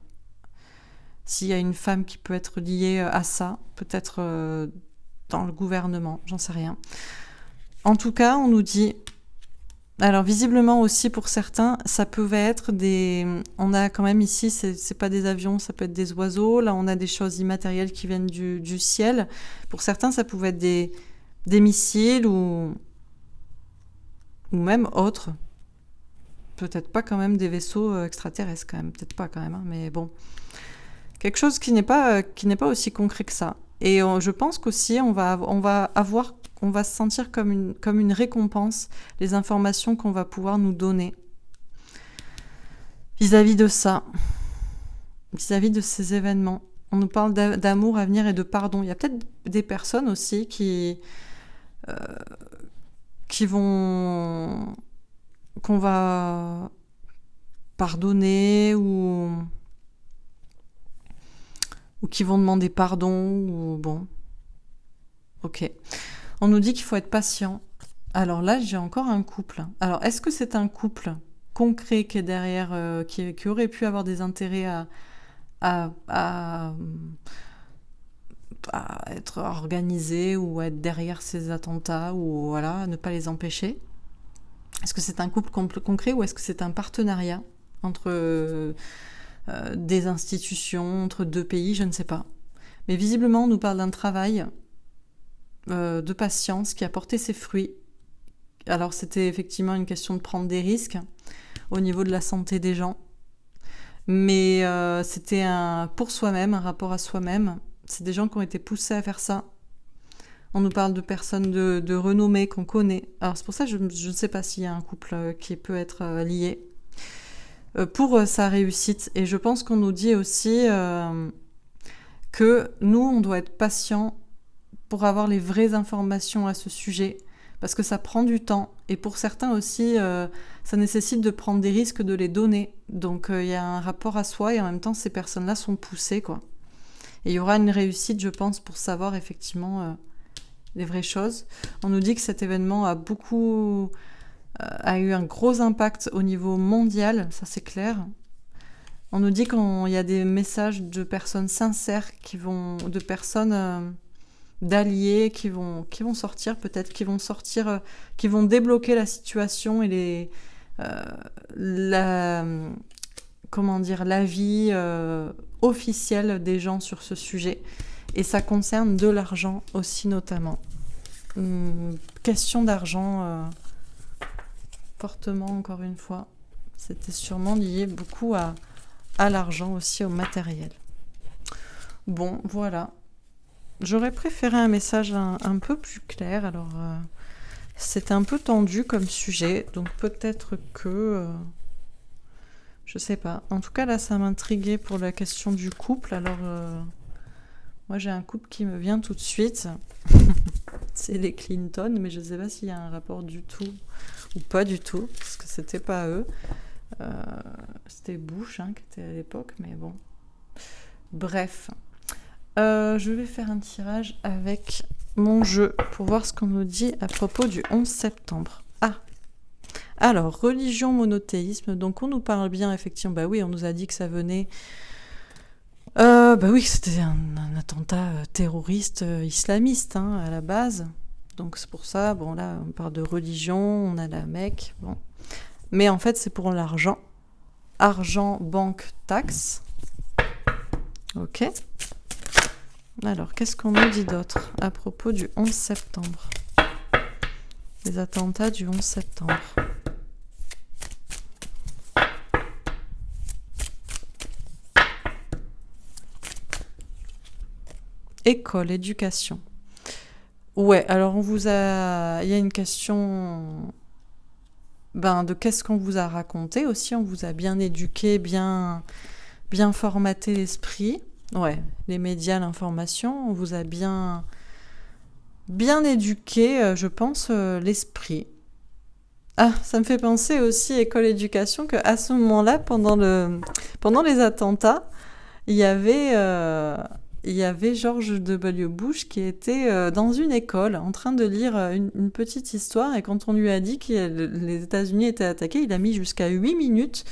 s'il y a une femme qui peut être liée à ça, peut-être dans le gouvernement, j'en sais rien. En tout cas, on nous dit... Alors visiblement aussi pour certains, ça pouvait être des... On a quand même ici, c'est pas des avions, ça peut être des oiseaux. Là, on a des choses immatérielles qui viennent du ciel. Pour certains, ça pouvait être des missiles ou même autres. Peut-être pas quand même des vaisseaux extraterrestres quand même, peut-être pas quand même, hein, mais bon. Quelque chose qui n'est pas aussi concret que ça. Et je pense qu'aussi, on va se sentir comme une récompense, les informations qu'on va pouvoir nous donner vis-à-vis de ça, vis-à-vis de ces événements. On nous parle d'amour à venir et de pardon. Il y a peut-être des personnes aussi qui qu'on va pardonner ou qui vont demander pardon, ou bon. Ok. On nous dit qu'il faut être patient. Alors là, j'ai encore un couple. Alors, est-ce que c'est un couple concret qui est derrière, qui aurait pu avoir des intérêts à être organisé ou à être derrière ces attentats, ou voilà, à ne pas les empêcher? Est-ce que c'est un couple concret ou est-ce que c'est un partenariat entre des institutions, entre deux pays, je ne sais pas. Mais visiblement, on nous parle d'un travail de patience qui a porté ses fruits. Alors, c'était effectivement une question de prendre des risques au niveau de la santé des gens. Mais c'était pour soi-même, un rapport à soi-même. C'est des gens qui ont été poussés à faire ça. On nous parle de personnes de renommée qu'on connaît. Alors, c'est pour ça que je ne sais pas s'il y a un couple qui peut être lié pour sa réussite. Et je pense qu'on nous dit aussi que nous, on doit être patient pour avoir les vraies informations à ce sujet, parce que ça prend du temps. Et pour certains aussi, ça nécessite de prendre des risques, de les donner. Donc il y a un rapport à soi, et en même temps, ces personnes-là sont poussées, quoi. Et il y aura une réussite, je pense, pour savoir effectivement les vraies choses. On nous dit que cet événement a eu un gros impact au niveau mondial, ça c'est clair. On nous dit qu'il y a des messages de personnes sincères de personnes d'alliés qui vont sortir, peut-être, qui vont débloquer la situation et la vie officielle des gens sur ce sujet. Et ça concerne de l'argent aussi, notamment. Question d'argent, fortement, encore une fois. C'était sûrement lié beaucoup à l'argent aussi, au matériel. Bon, voilà. J'aurais préféré un message un peu plus clair. Alors, c'est un peu tendu comme sujet, donc peut-être que... je sais pas. En tout cas, là, ça m'intriguait pour la question du couple. Alors, moi, j'ai un couple qui me vient tout de suite. C'est les Clinton, mais je sais pas s'il y a un rapport du tout ou pas du tout, parce que c'était pas eux. C'était Bush qui était à l'époque, mais bon. Bref. Je vais faire un tirage avec mon jeu pour voir ce qu'on nous dit à propos du 11 septembre. Ah! Alors, religion, monothéisme. Donc, on nous parle bien, effectivement. Bah oui, on nous a dit que ça venait... bah oui, c'était un attentat terroriste islamiste, à la base. Donc, c'est pour ça. Bon, là, on parle de religion, on a la Mecque. Bon. Mais en fait, c'est pour l'argent. Argent, banque, taxe. Ok. Alors, qu'est-ce qu'on nous dit d'autre à propos du 11 septembre? Les attentats du 11 septembre. École, éducation. Ouais, alors il y a une question de qu'est-ce qu'on vous a raconté aussi. On vous a bien éduqué, bien formaté l'esprit. Ouais, les médias, l'information, on vous a bien éduqué, je pense, l'esprit. Ah, ça me fait penser aussi, école éducation, qu'à ce moment-là, pendant les attentats, il y avait George W. Bush qui était dans une école en train de lire une petite histoire, et quand on lui a dit que les États-Unis étaient attaqués, il a mis jusqu'à 8 minutes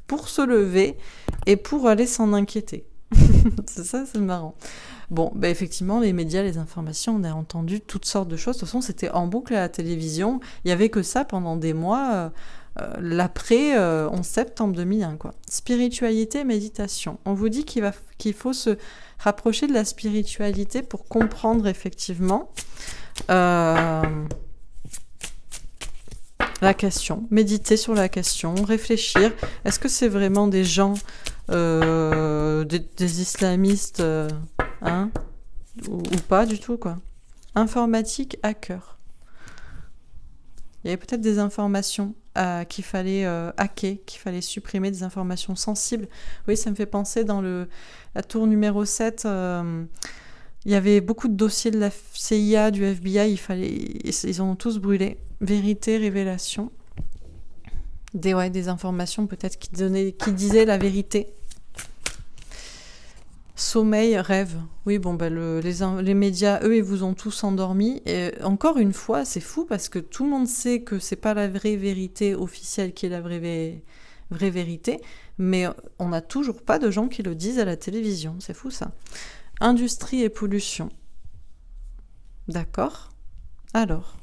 pour se lever et pour aller s'en inquiéter. C'est marrant. Bon, effectivement, les médias, les informations, on a entendu toutes sortes de choses. De toute façon, c'était en boucle à la télévision. Il n'y avait que ça pendant des mois, l'après 11 septembre 2001, quoi. Spiritualité, méditation. On vous dit qu'il faut se rapprocher de la spiritualité pour comprendre effectivement la question, méditer sur la question, réfléchir. Est-ce que c'est vraiment des gens, des islamistes, ou pas du tout, quoi. Informatique, hacker. Il y avait peut-être des informations qu'il fallait hacker, qu'il fallait supprimer, des informations sensibles. Oui, ça me fait penser dans la tour numéro 7, il y avait beaucoup de dossiers de la CIA, du FBI, ils ont tous brûlé. Vérité, révélation. Des informations peut-être qui disaient la vérité. Sommeil, rêve. Oui, les médias, eux, ils vous ont tous endormis. Et encore une fois, c'est fou parce que tout le monde sait que c'est pas la vraie vérité officielle qui est la vraie vérité, mais on n'a toujours pas de gens qui le disent à la télévision. C'est fou, ça. Industrie et pollution. D'accord. Alors,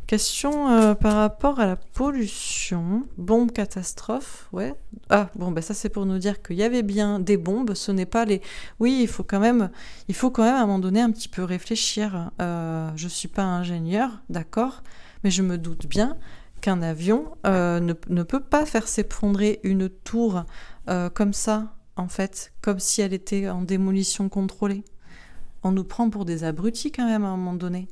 question par rapport à la pollution. Bombe catastrophe, ouais. Ah, ça c'est pour nous dire qu'il y avait bien des bombes, ce n'est pas les... Oui, il faut quand même à un moment donné un petit peu réfléchir. Je suis pas ingénieur, d'accord, mais je me doute bien qu'un avion ne peut pas faire s'effondrer une tour comme ça, en fait, comme si elle était en démolition contrôlée. On nous prend pour des abrutis quand même à un moment donné.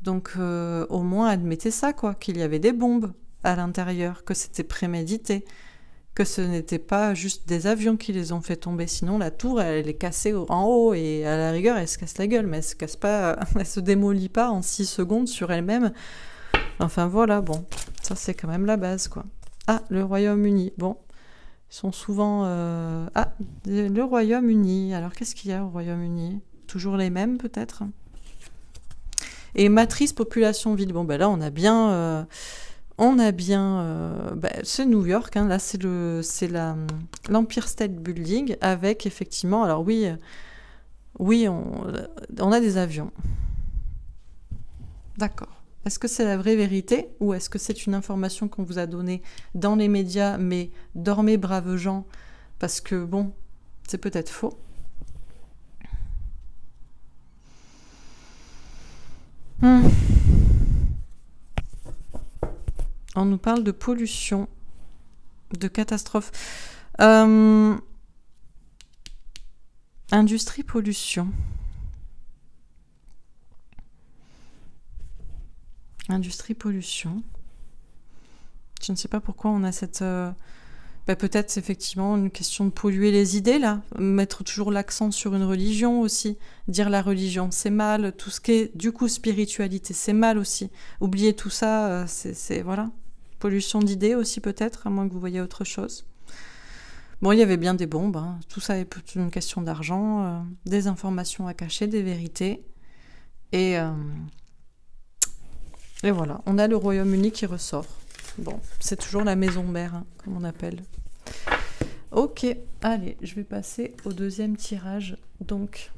Donc au moins admettez ça, quoi, qu'il y avait des bombes à l'intérieur, que c'était prémédité, que ce n'était pas juste des avions qui les ont fait tomber. Sinon la tour, elle est cassée en haut et à la rigueur elle se casse la gueule, mais elle se casse pas, elle se démolit pas en 6 secondes sur elle-même. Enfin voilà, bon, ça c'est quand même la base, quoi. Ah, le Royaume-Uni, bon, ils sont souvent... Ah, le Royaume-Uni, alors qu'est-ce qu'il y a au Royaume-Uni ? Toujours les mêmes peut-être ? Et matrice population-ville. Bon, là, on a bien... c'est New York, hein, là, c'est l'Empire State Building, avec, effectivement... Alors, oui, on a des avions. D'accord. Est-ce que c'est la vraie vérité, ou est-ce que c'est une information qu'on vous a donnée dans les médias, mais dormez, braves gens, parce que, bon, c'est peut-être faux. On nous parle de pollution, de catastrophe. Industrie, pollution. Industrie, pollution. Je ne sais pas pourquoi on a cette... peut-être effectivement une question de polluer les idées, là. Mettre toujours l'accent sur une religion aussi. Dire la religion, c'est mal. Tout ce qui est, du coup, spiritualité, c'est mal aussi. Oublier tout ça, c'est voilà. Pollution d'idées aussi, peut-être, à moins que vous voyez autre chose. Bon, il y avait bien des bombes. Hein. Tout ça est une question d'argent, des informations à cacher, des vérités. Et voilà, on a le Royaume-Uni qui ressort. Bon, c'est toujours la maison mère, hein, comme on appelle. Ok, allez, je vais passer au deuxième tirage. Donc,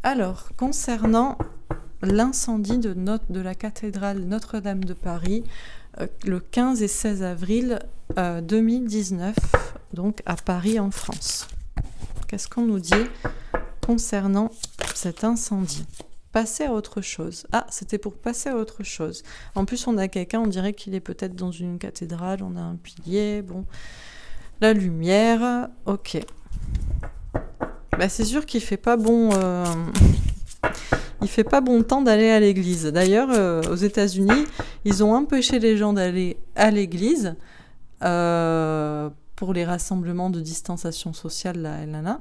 alors, concernant l'incendie de la cathédrale Notre-Dame de Paris, le 15 et 16 avril 2019, donc à Paris en France. Qu'est-ce qu'on nous dit concernant cet incendie ? Passer à autre chose. Ah, c'était pour passer à autre chose. En plus, on a quelqu'un, on dirait qu'il est peut-être dans une cathédrale, on a un pilier, bon. La lumière, ok. C'est sûr qu'il fait pas bon... il fait pas bon temps d'aller à l'église. D'ailleurs, aux États-Unis, ils ont empêché les gens d'aller à l'église pour les rassemblements de distanciation sociale, là et là,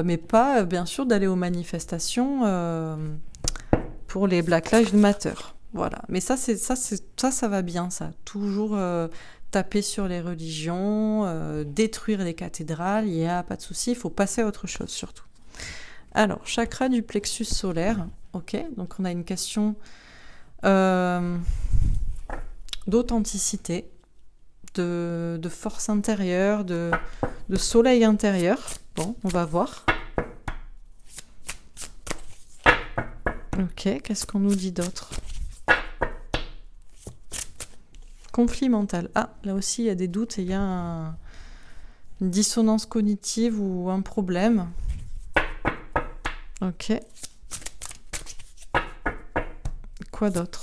mais pas, bien sûr, d'aller aux manifestations pour les Black Lives Matter. Voilà. Mais ça va bien, ça. Toujours taper sur les religions, détruire les cathédrales, il n'y a pas de souci, il faut passer à autre chose, surtout. Alors, chakra du plexus solaire. Ok, donc on a une question d'authenticité, de force intérieure, de soleil intérieur. Bon, on va voir. Ok, qu'est-ce qu'on nous dit d'autre? Conflit mental. Ah, là aussi, il y a des doutes et il y a une dissonance cognitive ou un problème. Ok. Quoi d'autre?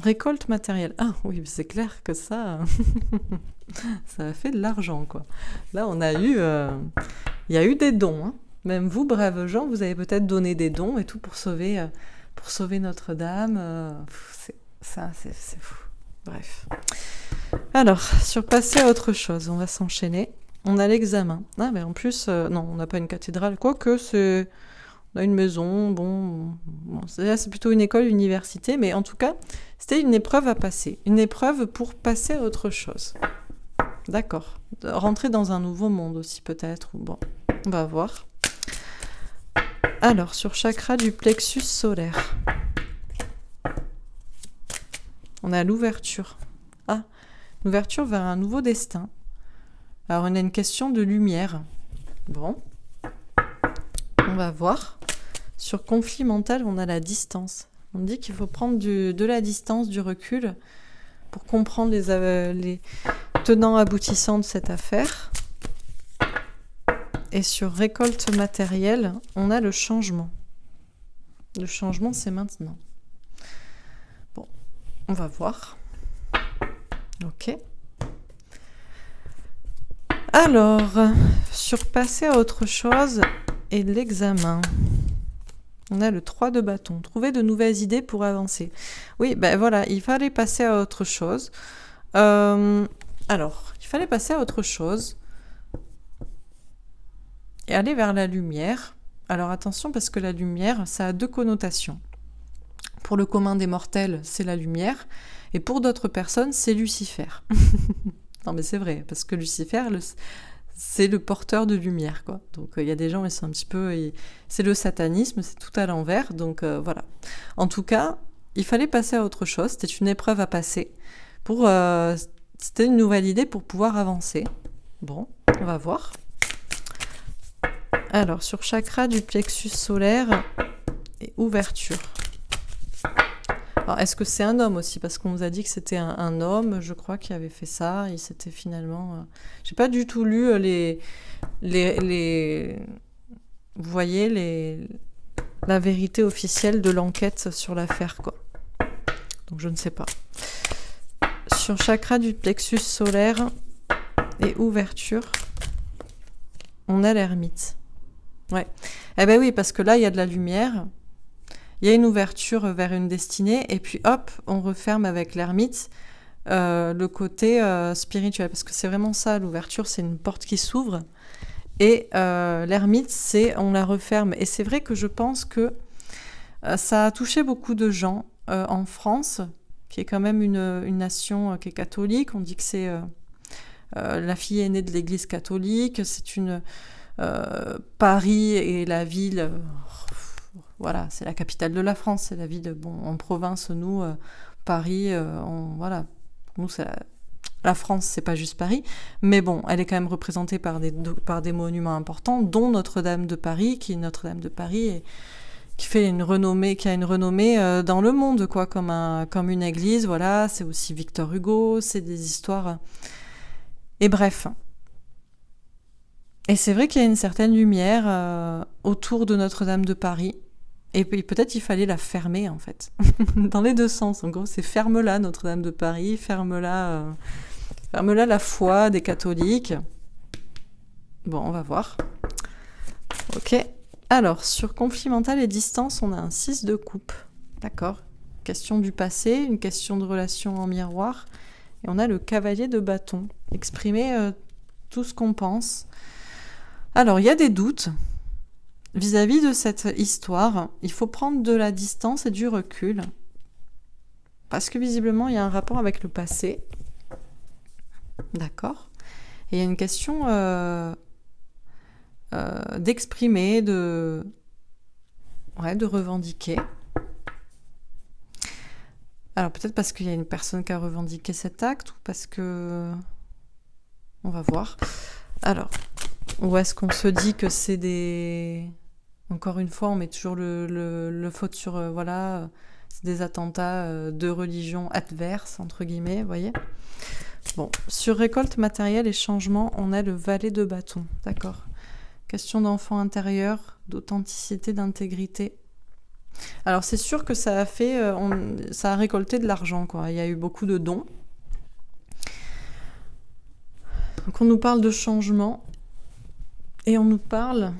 Récolte matérielle. Ah oui, c'est clair que ça, ça a fait de l'argent, quoi. Là, on a eu, il y a eu des dons, hein. Même vous, braves gens, vous avez peut-être donné des dons et tout pour sauver Notre-Dame. C'est fou. Bref. Alors, passer à autre chose, on va s'enchaîner. On a l'examen. Ah, mais en plus, non, on n'a pas une cathédrale, quoique c'est... On a une maison, bon c'est plutôt une école, université, mais en tout cas, c'était une épreuve à passer. Une épreuve pour passer à autre chose. D'accord. Rentrer dans un nouveau monde aussi, peut-être. Bon, on va voir. Alors, sur chakra du plexus solaire. On a l'ouverture. Ah, l'ouverture vers un nouveau destin. Alors, on a une question de lumière. Bon. On va voir. Sur conflit mental, on a la distance. On dit qu'il faut prendre de la distance, du recul, pour comprendre les tenants aboutissants de cette affaire. Et sur récolte matérielle, on a le changement. Le changement, c'est maintenant. Bon, on va voir. Ok. Alors, sur passer à autre chose et l'examen. On a le 3 de bâton. Trouver de nouvelles idées pour avancer. Oui, ben voilà, il fallait passer à autre chose. Alors, il fallait passer à autre chose et aller vers la lumière. Alors attention, parce que la lumière, ça a deux connotations. Pour le commun des mortels, c'est la lumière, et pour d'autres personnes, c'est Lucifer. Non mais c'est vrai, parce que Lucifer, c'est le porteur de lumière, quoi. Donc il y a des gens, ils sont un petit peu... c'est le satanisme, c'est tout à l'envers, donc voilà. En tout cas, il fallait passer à autre chose, c'était une épreuve à passer. C'était une nouvelle idée pour pouvoir avancer. Bon, on va voir. Alors, sur chakra du plexus solaire et ouverture. Alors, est-ce que c'est un homme aussi? Parce qu'on nous a dit que c'était un homme, je crois, qui avait fait ça. Et c'était finalement... J'ai pas du tout lu vous voyez, la vérité officielle de l'enquête sur l'affaire, quoi. Donc, je ne sais pas. Sur chakra du plexus solaire et ouverture, on a l'ermite. Ouais. Eh ben oui, parce que là, il y a de la lumière... Il y a une ouverture vers une destinée, et puis hop, on referme avec l'ermite le côté spirituel. Parce que c'est vraiment ça, l'ouverture, c'est une porte qui s'ouvre. Et l'ermite, on la referme. Et c'est vrai que je pense que ça a touché beaucoup de gens en France, qui est quand même une nation qui est catholique. On dit que c'est la fille aînée de l'église catholique. C'est Paris est la ville... Voilà, c'est la capitale de la France, c'est la ville, en province, nous, Paris, voilà, pour nous, la France, c'est pas juste Paris, mais bon, elle est quand même représentée par des monuments importants, dont Notre-Dame de Paris, qui est Notre-Dame de Paris, et qui a une renommée dans le monde, quoi, comme une église, voilà, c'est aussi Victor Hugo, c'est des histoires, et bref. Et c'est vrai qu'il y a une certaine lumière autour de Notre-Dame de Paris. Et puis peut-être il fallait la fermer, en fait. Dans les deux sens. En gros, c'est ferme-la, Notre-Dame de Paris, ferme-la. Ferme-la la foi des catholiques. Bon, on va voir. Ok. Alors, sur conflit mental et distance, on a un 6 de coupe. D'accord. Question du passé, une question de relation en miroir. Et on a le cavalier de bâton. Exprimer tout ce qu'on pense. Alors, il y a des doutes. Vis-à-vis de cette histoire, il faut prendre de la distance et du recul. Parce que visiblement, il y a un rapport avec le passé. D'accord. Et il y a une question d'exprimer, de revendiquer. Alors peut-être parce qu'il y a une personne qui a revendiqué cet acte, ou parce que... On va voir. Alors, où est-ce qu'on se dit que c'est des... Encore une fois, on met toujours le faute sur... c'est des attentats de religion adverse, entre guillemets, vous voyez. Bon, sur récolte matérielle et changement, on a le valet de bâton, d'accord. Question d'enfant intérieur, d'authenticité, d'intégrité. Alors c'est sûr que ça a fait, ça a récolté de l'argent, quoi. Il y a eu beaucoup de dons. Donc on nous parle de changement et on nous parle,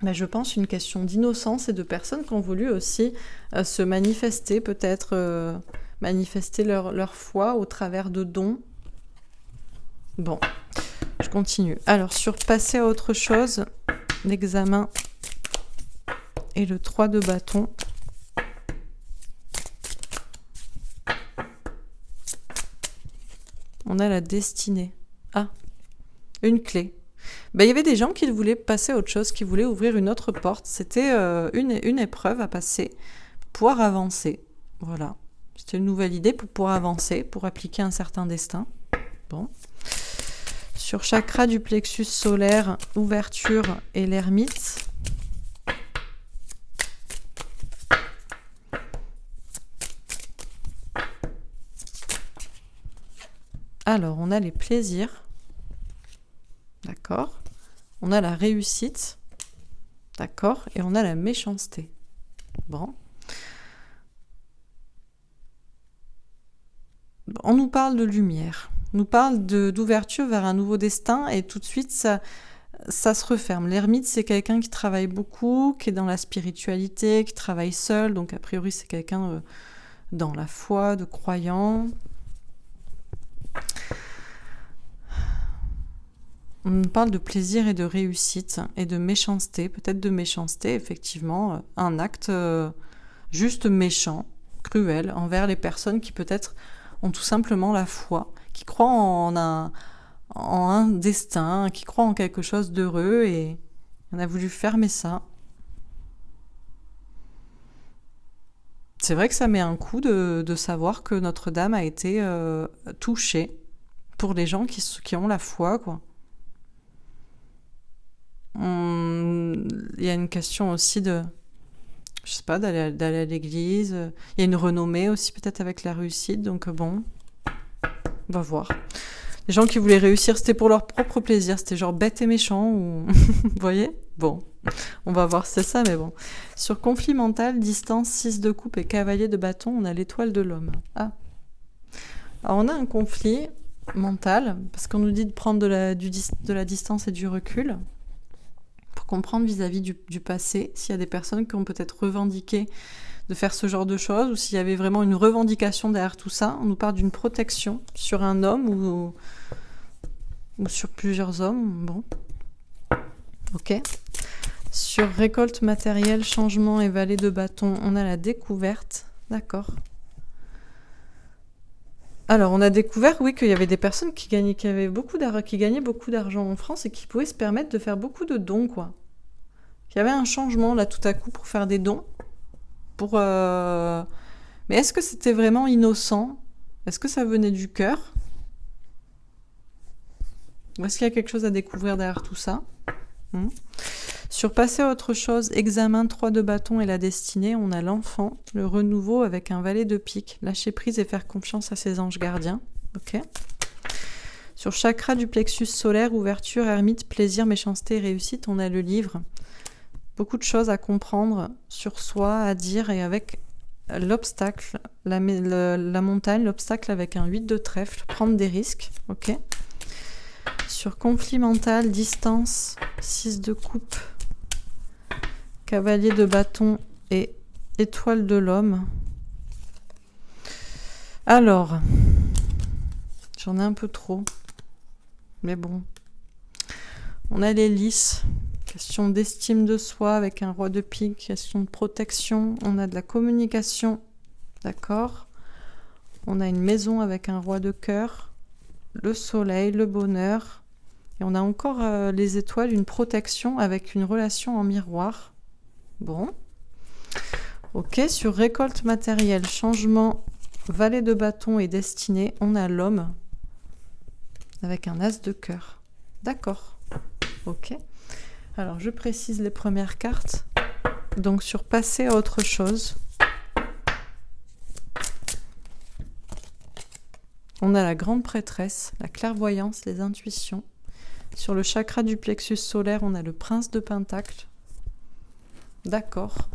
je pense, une question d'innocence et de personnes qui ont voulu aussi se manifester, peut-être manifester leur foi au travers de dons. Bon, je continue. Alors sur passer à autre chose, l'examen et le 3 de bâton. On a la destinée. Ah, une clé. Il y avait des gens qui voulaient passer à autre chose, qui voulaient ouvrir une autre porte. C'était une épreuve à passer pour pouvoir avancer. Voilà. C'était une nouvelle idée pour pouvoir avancer, pour appliquer un certain destin. Bon. Sur chakra du plexus solaire, ouverture et l'ermite. Alors, on a les plaisirs. D'accord. On a la réussite. D'accord. Et on a la méchanceté. Bon. On nous parle de lumière. On nous parle d'ouverture vers un nouveau destin et tout de suite, ça se referme. L'ermite, c'est quelqu'un qui travaille beaucoup, qui est dans la spiritualité, qui travaille seul. Donc, a priori, c'est quelqu'un dans la foi, de croyant. On nous parle de plaisir et de réussite et de méchanceté, peut-être de méchanceté, effectivement, un acte juste méchant, cruel, envers les personnes qui peut-être ont tout simplement la foi, qui croient en un destin, qui croient en quelque chose d'heureux et on a voulu fermer ça. C'est vrai que ça met un coup de savoir que Notre-Dame a été touchée pour les gens qui ont la foi, quoi. Il y a une question aussi d'aller à l'église. Il y a une renommée aussi peut-être avec la réussite. Donc bon, on va voir. Les gens qui voulaient réussir, c'était pour leur propre plaisir. C'était genre bête et méchant. Ou... Vous voyez ? Bon, on va voir, c'est ça, mais bon. Sur conflit mental, distance, 6 de coupe et cavalier de bâton, on a l'étoile de l'homme. Ah. Alors on a un conflit mental, parce qu'on nous dit de prendre de la distance et du recul. Pour comprendre vis-à-vis du passé, s'il y a des personnes qui ont peut-être revendiqué de faire ce genre de choses, ou s'il y avait vraiment une revendication derrière tout ça. On nous parle d'une protection sur un homme ou sur plusieurs hommes. Bon. Ok. Sur récolte matérielle, changement et vallée de bâton, on a la découverte. D'accord. Alors, on a découvert, oui, qu'il y avait des personnes qui gagnaient beaucoup d'argent en France et qui pouvaient se permettre de faire beaucoup de dons, quoi. Il y avait un changement, là, tout à coup, pour faire des dons. Mais est-ce que c'était vraiment innocent ? Est-ce que ça venait du cœur ? Ou est-ce qu'il y a quelque chose à découvrir derrière tout ça ? Sur passer à autre chose, examen, 3 de bâton et la destinée, on a l'enfant, le renouveau avec un valet de pique, lâcher prise et faire confiance à ses anges gardiens. Ok. Sur chakra du plexus solaire, ouverture, ermite, plaisir, méchanceté et réussite, on a le livre. Beaucoup de choses à comprendre sur soi, à dire et avec l'obstacle, la montagne, l'obstacle avec un 8 de trèfle, prendre des risques, ok. Sur conflit mental, distance, 6 de coupe, cavalier de bâton et étoile de l'homme. Alors, j'en ai un peu trop, mais bon. On a les lys, question d'estime de soi avec un roi de pique, question de protection. On a de la communication, d'accord. On a une maison avec un roi de cœur, le soleil, le bonheur. Et on a encore les étoiles, une protection avec une relation en miroir. Bon. Ok, sur récolte matérielle, changement, valet de bâton et destinée, on a l'homme avec un as de cœur. D'accord. Ok. Alors, je précise les premières cartes. Donc, sur passer à autre chose, on a la grande prêtresse, la clairvoyance, les intuitions. Sur le chakra du plexus solaire, on a le prince de pentacle. D'accord.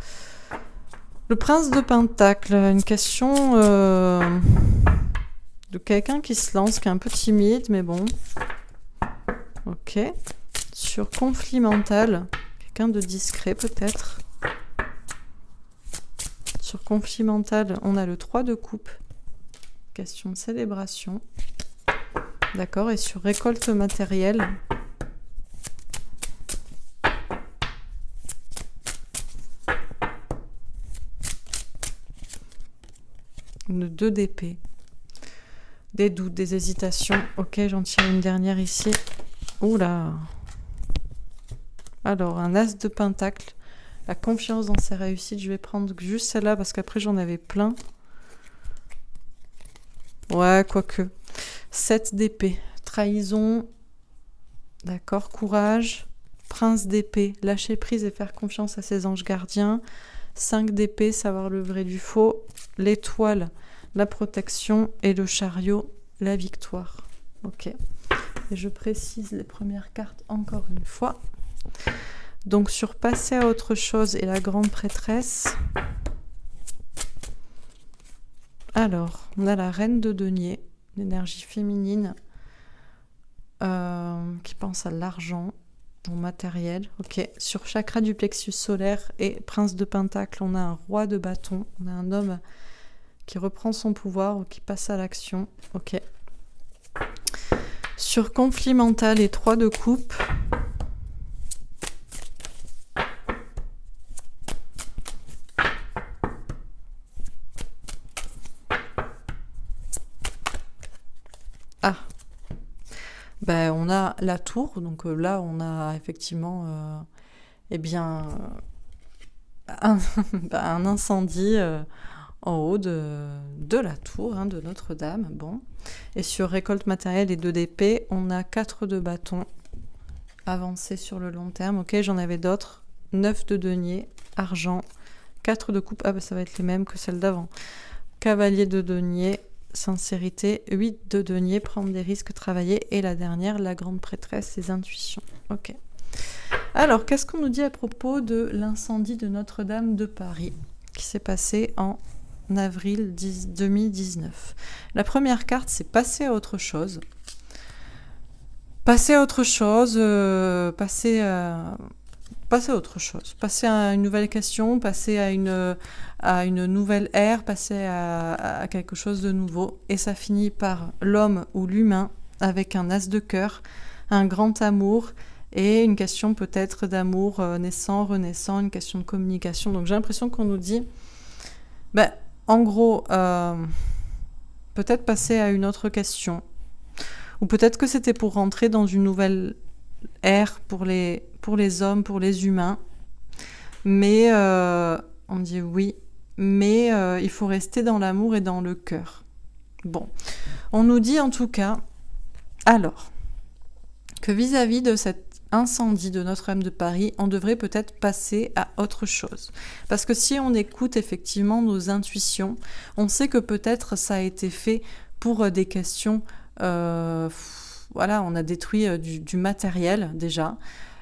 Le prince de pentacle, une question de quelqu'un qui se lance, qui est un peu timide, mais bon. Ok. Sur conflit mental, quelqu'un de discret peut-être. Sur conflit mental, on a le 3 de coupe. Question de célébration. D'accord. Et sur récolte matérielle, le 2 d'épée. Des doutes, des hésitations. Ok, j'en tire une dernière ici. Oula. Alors, un as de pentacle. La confiance dans ses réussites. Je vais prendre juste celle-là parce qu'après, j'en avais plein. Ouais, quoique. 7 d'épée. Trahison. D'accord, courage. Prince d'épée. Lâcher prise et faire confiance à ses anges gardiens. 5 d'épée, savoir le vrai du faux. L'étoile, la protection. Et le chariot, la victoire. Ok. Et je précise les premières cartes encore une fois. Donc sur passer à autre chose et la grande prêtresse. Alors, on a la reine de denier, l'énergie féminine qui pense à l'argent, au matériel. Ok. Sur chakra du plexus solaire et prince de pentacle, on a un roi de bâton, on a un homme qui reprend son pouvoir ou qui passe à l'action. Ok. Sur conflit mental et 3 de coupe. Ah, ben, on a la tour, donc là on a effectivement eh bien, un incendie en haut de la tour hein, de Notre-Dame. Bon. Et sur récolte matérielle et 2 d'épée, on a 4 de bâton avancé sur le long terme. Ok, j'en avais d'autres. 9 de denier, argent, 4 de coupe. Ah ben ça va être les mêmes que celles d'avant. Cavalier de denier, sincérité, 8 de denier, prendre des risques, travailler. Et la dernière, la grande prêtresse, les intuitions. Ok. Alors, qu'est-ce qu'on nous dit à propos de l'incendie de Notre-Dame de Paris qui s'est passé en avril 2019. La première carte, c'est passer à autre chose. Passer à autre chose, passer à autre chose. Passer à une nouvelle question, passer à une nouvelle ère, passer à quelque chose de nouveau. Et ça finit par l'homme ou l'humain avec un as de cœur, un grand amour et une question peut-être d'amour naissant, renaissant, une question de communication. Donc j'ai l'impression qu'on nous dit, en gros, peut-être passer à une autre question. Ou peut-être que c'était pour rentrer dans une nouvelle ère pour les hommes, pour les humains. Mais on dit oui, mais il faut rester dans l'amour et dans le cœur. Bon, on nous dit en tout cas, alors, que vis-à-vis de cet incendie de Notre-Dame de Paris, on devrait peut-être passer à autre chose. Parce que si on écoute effectivement nos intuitions, on sait que peut-être ça a été fait pour des questions... voilà, on a détruit du matériel déjà.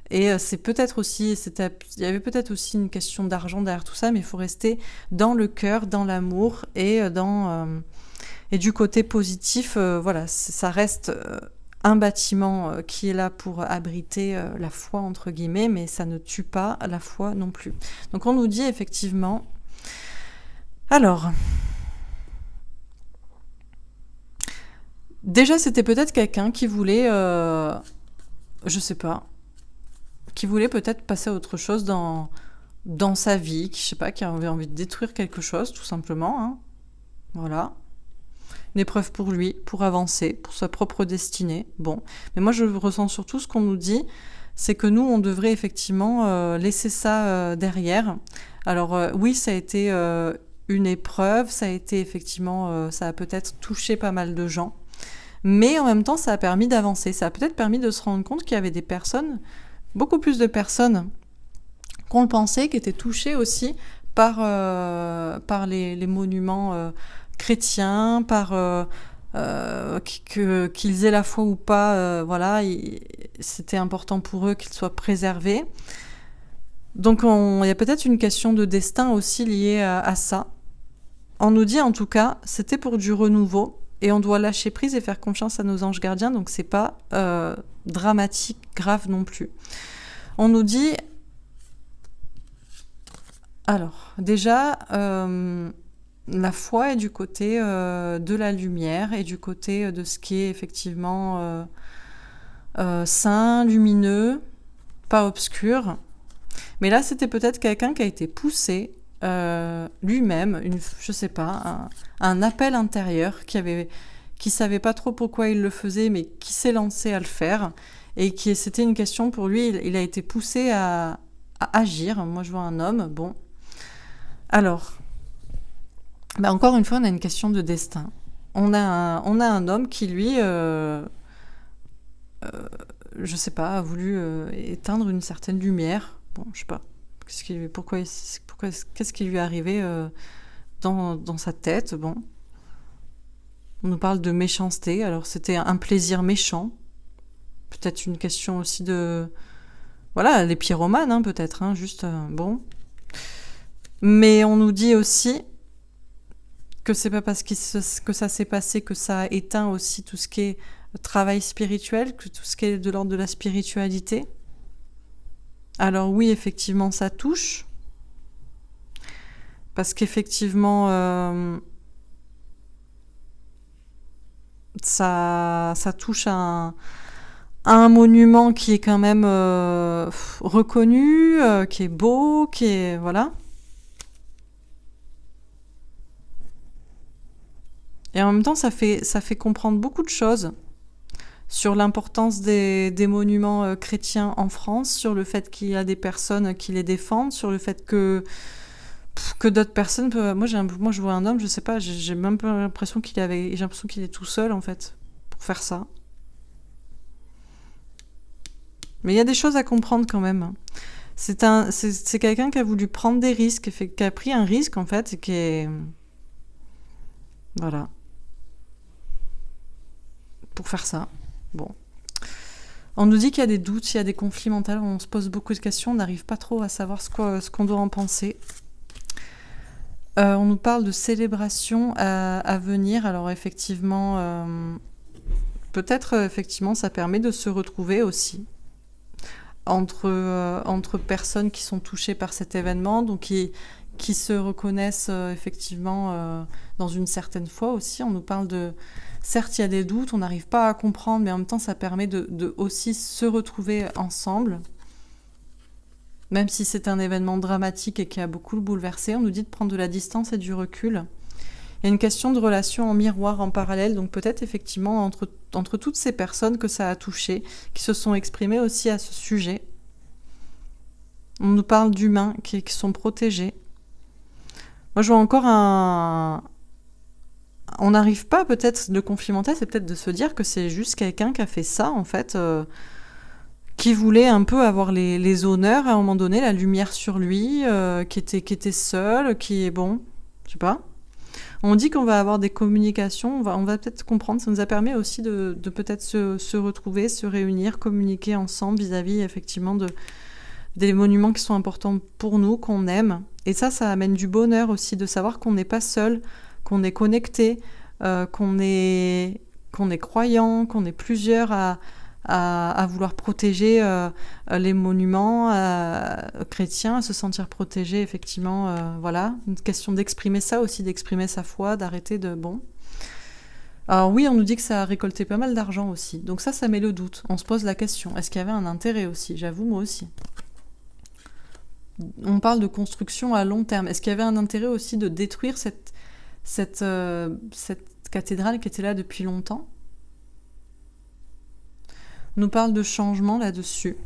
Et c'est peut-être aussi, il y avait peut-être aussi une question d'argent derrière tout ça, mais il faut rester dans le cœur, dans l'amour et du côté positif. Voilà, ça reste un bâtiment qui est là pour abriter la foi entre guillemets, mais ça ne tue pas la foi non plus. Donc on nous dit effectivement. Alors, déjà c'était peut-être quelqu'un qui voulait, je sais pas, qui voulait peut-être passer à autre chose dans sa vie, qui, je sais pas, qui avait envie de détruire quelque chose, tout simplement. Hein. Voilà. Une épreuve pour lui, pour avancer, pour sa propre destinée. Bon. Mais moi, je ressens surtout ce qu'on nous dit, c'est que nous, on devrait effectivement laisser ça derrière. Alors, oui, ça a été une épreuve, ça a été effectivement, ça a peut-être touché pas mal de gens. Mais en même temps, ça a permis d'avancer. Ça a peut-être permis de se rendre compte qu'il y avait des personnes, beaucoup plus de personnes qu'on le pensait, qui étaient touchées aussi par les monuments chrétiens, qu'ils aient la foi ou pas, voilà, c'était important pour eux qu'ils soient préservés. Donc il y a peut-être une question de destin aussi liée à ça. On nous dit en tout cas, c'était pour du renouveau, et on doit lâcher prise et faire confiance à nos anges gardiens, donc c'est pas dramatique, grave non plus. On nous dit... Alors, déjà, la foi est du côté de la lumière et du côté de ce qui est effectivement saint, lumineux, pas obscur. Mais là, c'était peut-être quelqu'un qui a été poussé lui-même, je sais pas, un appel intérieur qui savait pas trop pourquoi il le faisait, mais qui s'est lancé à le faire et c'était une question pour lui. Il a été poussé à agir. Moi, je vois un homme. Bon, alors, encore une fois, on a une question de destin. On a un homme qui lui, je sais pas, a voulu éteindre une certaine lumière. Bon, je sais pas. Qu'est-ce qui lui est arrivé dans sa tête? Bon. On nous parle de méchanceté. Alors, c'était un plaisir méchant. Peut-être une question aussi de... Voilà, les pyromanes, hein, peut-être. Hein, juste, bon. Mais on nous dit aussi que c'est pas parce que ça s'est passé que ça a éteint aussi tout ce qui est travail spirituel, que tout ce qui est de l'ordre de la spiritualité. Alors oui, effectivement, ça touche. Parce qu'effectivement, ça touche à un monument qui est quand même reconnu, qui est beau, qui est... Voilà. Et en même temps, ça fait comprendre beaucoup de choses sur l'importance des monuments chrétiens en France, sur le fait qu'il y a des personnes qui les défendent, sur le fait que d'autres personnes peuvent... Moi, je vois un homme, je sais pas, j'ai même pas l'impression j'ai l'impression qu'il est tout seul, en fait, pour faire ça. Mais il y a des choses à comprendre quand même. C'est quelqu'un qui a voulu prendre des risques, qui a pris un risque, en fait, et qui est... Voilà. Pour faire ça. Bon. On nous dit qu'il y a des doutes, il y a des conflits mentaux, on se pose beaucoup de questions, on n'arrive pas trop à savoir ce qu'on doit en penser. On nous parle de célébration à venir. Alors effectivement, peut-être effectivement ça permet de se retrouver aussi entre personnes qui sont touchées par cet événement, donc qui se reconnaissent effectivement dans une certaine foi aussi. On nous parle de... Certes, il y a des doutes, on n'arrive pas à comprendre, mais en même temps, ça permet de aussi se retrouver ensemble. Même si c'est un événement dramatique et qui a beaucoup bouleversé, on nous dit de prendre de la distance et du recul. Il y a une question de relation en miroir, en parallèle, donc peut-être effectivement entre toutes ces personnes que ça a touché, qui se sont exprimées aussi à ce sujet. On nous parle d'humains qui sont protégés. Moi, je vois encore on n'arrive pas peut-être de conflit mental, c'est peut-être de se dire que c'est juste quelqu'un qui a fait ça, en fait, qui voulait un peu avoir les honneurs à un moment donné, la lumière sur lui, qui était seul, qui est bon, je sais pas. On dit qu'on va avoir des communications, on va peut-être comprendre, ça nous a permis aussi de peut-être se retrouver, se réunir, communiquer ensemble vis-à-vis effectivement des monuments qui sont importants pour nous, qu'on aime. Et ça amène du bonheur aussi de savoir qu'on n'est pas seul, qu'on est connecté, qu'on est croyant, qu'on est plusieurs à vouloir protéger les monuments chrétiens, à se sentir protégé, effectivement. Voilà, une question d'exprimer ça aussi, d'exprimer sa foi, d'arrêter de... Bon. Alors oui, on nous dit que ça a récolté pas mal d'argent aussi. Donc ça met le doute. On se pose la question. Est-ce qu'il y avait un intérêt aussi? J'avoue, moi aussi. On parle de construction à long terme. Est-ce qu'il y avait un intérêt aussi de détruire cette cathédrale qui était là depuis longtemps? On nous parle de changement là-dessus.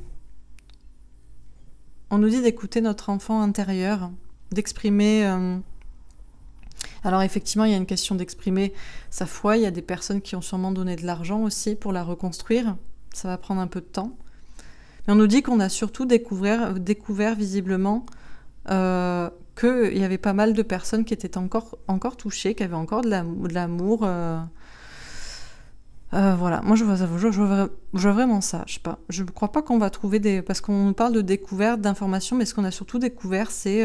On nous dit d'écouter notre enfant intérieur, d'exprimer... Alors effectivement, il y a une question d'exprimer sa foi. Il y a des personnes qui ont sûrement donné de l'argent aussi pour la reconstruire. Ça va prendre un peu de temps. Mais on nous dit qu'on a surtout découvert visiblement qu'il y avait pas mal de personnes qui étaient encore touchées, qui avaient encore de l'amour. Voilà, moi je vois vraiment ça, je sais pas. Je ne crois pas qu'on va trouver parce qu'on nous parle de découverte, d'informations, mais ce qu'on a surtout découvert, c'est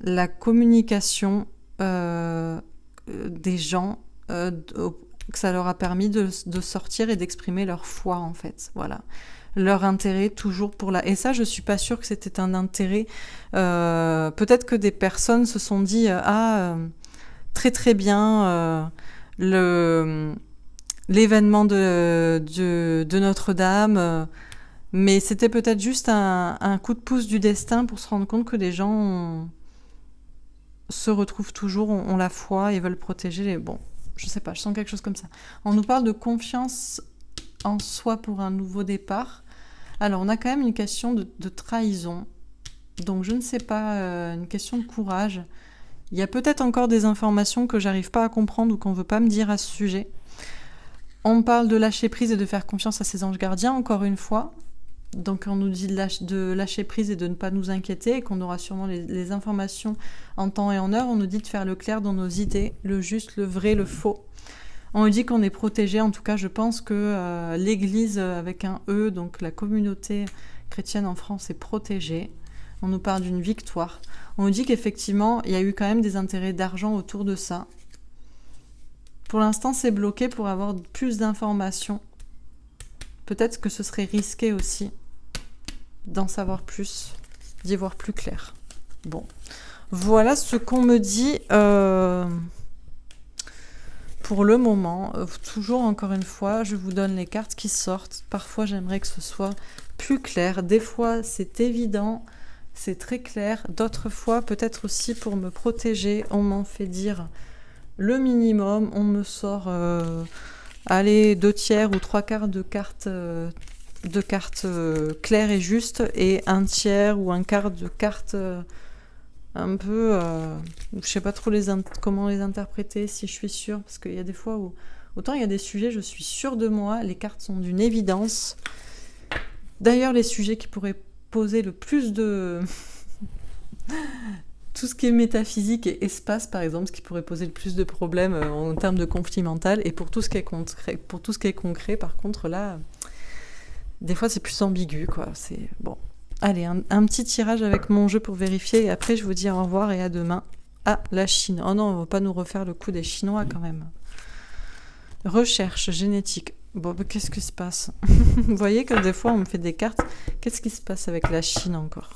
la communication des gens, que ça leur a permis de sortir et d'exprimer leur foi, en fait. Voilà. Leur intérêt toujours pour la... Et ça, je suis pas sûre que c'était un intérêt. Peut-être que des personnes se sont dit très très bien, l'événement de Notre-Dame, mais c'était peut-être juste un coup de pouce du destin pour se rendre compte que les gens se retrouvent toujours, ont la foi et veulent protéger les... Bon, je sais pas, je sens quelque chose comme ça. On nous parle de confiance en soi pour un nouveau départ. Alors, on a quand même une question de trahison. Donc, je ne sais pas, une question de courage. Il y a peut-être encore des informations que j'arrive pas à comprendre ou qu'on veut pas me dire à ce sujet. On parle de lâcher prise et de faire confiance à ses anges gardiens, encore une fois. Donc, on nous dit de lâcher prise et de ne pas nous inquiéter et qu'on aura sûrement les informations en temps et en heure. On nous dit de faire le clair dans nos idées, le juste, le vrai, le faux. On nous dit qu'on est protégé. En tout cas, je pense que l'Église, avec un E, donc la communauté chrétienne en France, est protégée. On nous parle d'une victoire. On nous dit qu'effectivement, il y a eu quand même des intérêts d'argent autour de ça. Pour l'instant, c'est bloqué pour avoir plus d'informations. Peut-être que ce serait risqué aussi d'en savoir plus, d'y voir plus clair. Bon, voilà ce qu'on me dit pour le moment. Toujours, encore une fois, je vous donne les cartes qui sortent. Parfois, j'aimerais que ce soit plus clair. Des fois, c'est évident, c'est très clair. D'autres fois, peut-être aussi pour me protéger, on m'en fait dire le minimum. On me sort... allez, 2/3 ou 3/4 de cartes claires et justes, et 1/3 ou 1/4 de cartes un peu... je sais pas trop comment les interpréter, si je suis sûre, parce qu'il y a des fois où... Autant il y a des sujets, je suis sûre de moi, les cartes sont d'une évidence. D'ailleurs, les sujets qui pourraient poser le plus de... Tout ce qui est métaphysique et espace, par exemple, ce qui pourrait poser le plus de problèmes en termes de conflit mental. Et pour tout ce qui est concret, par contre, là, des fois, c'est plus ambigu, quoi. C'est bon. Allez, un petit tirage avec mon jeu pour vérifier. Et après, je vous dis au revoir et à demain. Ah, la Chine. Oh non, on va pas nous refaire le coup des Chinois, quand même. Recherche génétique. Bon, qu'est-ce qui se passe? Vous voyez que des fois, on me fait des cartes. Qu'est-ce qui se passe avec la Chine encore?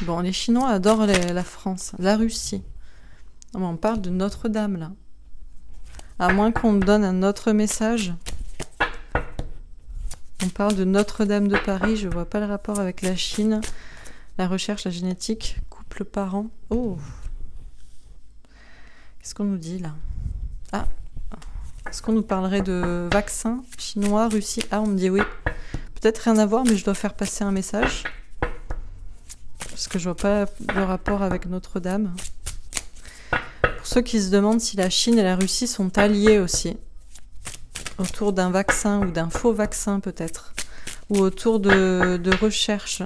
Bon, les Chinois adorent la France, la Russie. On parle de Notre-Dame, là. À moins qu'on me donne un autre message. On parle de Notre-Dame de Paris, je vois pas le rapport avec la Chine. La recherche, la génétique, couple parent. Oh! Qu'est-ce qu'on nous dit, là? Ah! Est-ce qu'on nous parlerait de vaccins chinois, Russie? Ah, on me dit oui. Peut-être rien à voir, mais je dois faire passer un message. Parce que je vois pas le rapport avec Notre-Dame. Pour ceux qui se demandent si la Chine et la Russie sont alliés aussi, autour d'un vaccin ou d'un faux vaccin peut-être, ou autour de recherches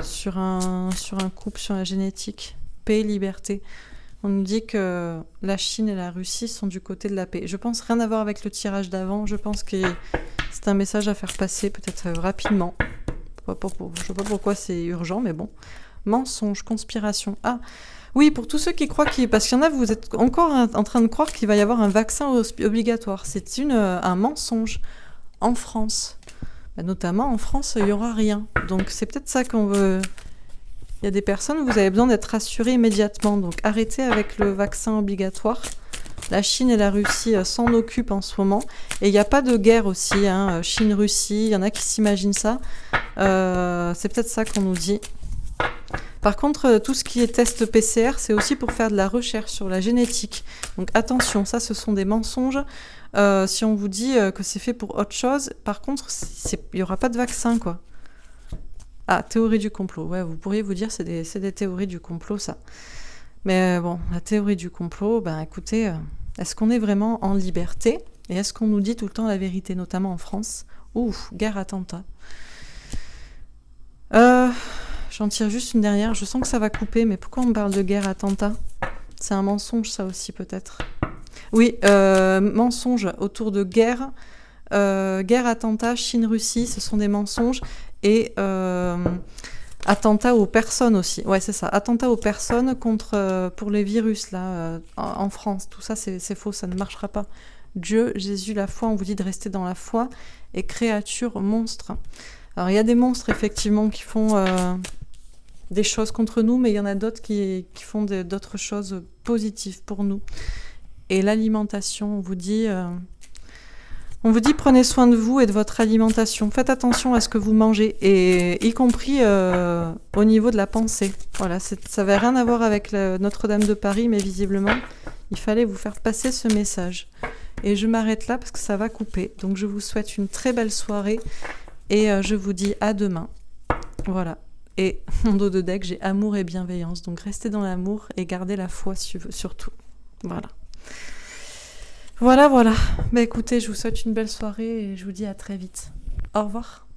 sur un couple, sur la génétique. paix, liberté. On nous dit que la Chine et la Russie sont du côté de la paix. Je pense rien à voir avec le tirage d'avant. Je pense que c'est un message à faire passer, peut-être rapidement. Je sais pas pourquoi c'est urgent, mais bon. Mensonge, conspiration. Ah, oui, pour tous ceux qui croient parce qu'il y en a, vous êtes encore en train de croire qu'il va y avoir un vaccin obligatoire. C'est un mensonge en France. Notamment en France, il n'y aura rien. Donc c'est peut-être ça qu'on veut... Il y a des personnes, vous avez besoin d'être rassurés immédiatement. Donc arrêtez avec le vaccin obligatoire. La Chine et la Russie s'en occupent en ce moment. Et il n'y a pas de guerre aussi, hein. Chine-Russie, il y en a qui s'imaginent ça. C'est peut-être ça qu'on nous dit. Par contre, tout ce qui est test PCR, c'est aussi pour faire de la recherche sur la génétique. Donc attention, ça ce sont des mensonges. Si on vous dit que c'est fait pour autre chose, par contre, il n'y aura pas de vaccin, quoi. Ah, théorie du complot. Ouais, vous pourriez vous dire c'est des théories du complot, ça. Mais bon, la théorie du complot, ben écoutez, est-ce qu'on est vraiment en liberté? Et est-ce qu'on nous dit tout le temps la vérité, notamment en France? Ouf, guerre, attentat. J'en tire juste une dernière. Je sens que ça va couper, mais pourquoi on me parle de guerre, attentat? C'est un mensonge, ça aussi, peut-être. Oui, mensonge autour de guerre. Guerre, attentat, Chine-Russie, ce sont des mensonges. Et attentat aux personnes aussi. Ouais, c'est ça. Attentat aux personnes pour les virus, là, en France. Tout ça, c'est faux, ça ne marchera pas. Dieu, Jésus, la foi, on vous dit de rester dans la foi. Et créatures, monstres. Alors, il y a des monstres, effectivement, qui font des choses contre nous, mais il y en a d'autres qui font d'autres choses positives pour nous. Et l'alimentation, on vous dit prenez soin de vous et de votre alimentation. Faites attention à ce que vous mangez, et y compris au niveau de la pensée. Voilà, ça n'avait rien à voir avec Notre-Dame de Paris, mais visiblement, il fallait vous faire passer ce message. Et je m'arrête là parce que ça va couper. Donc je vous souhaite une très belle soirée et je vous dis à demain. Voilà. Et mon dos de deck, j'ai amour et bienveillance. Donc restez dans l'amour et gardez la foi surtout. Voilà. Voilà. Bah écoutez, je vous souhaite une belle soirée et je vous dis à très vite. Au revoir.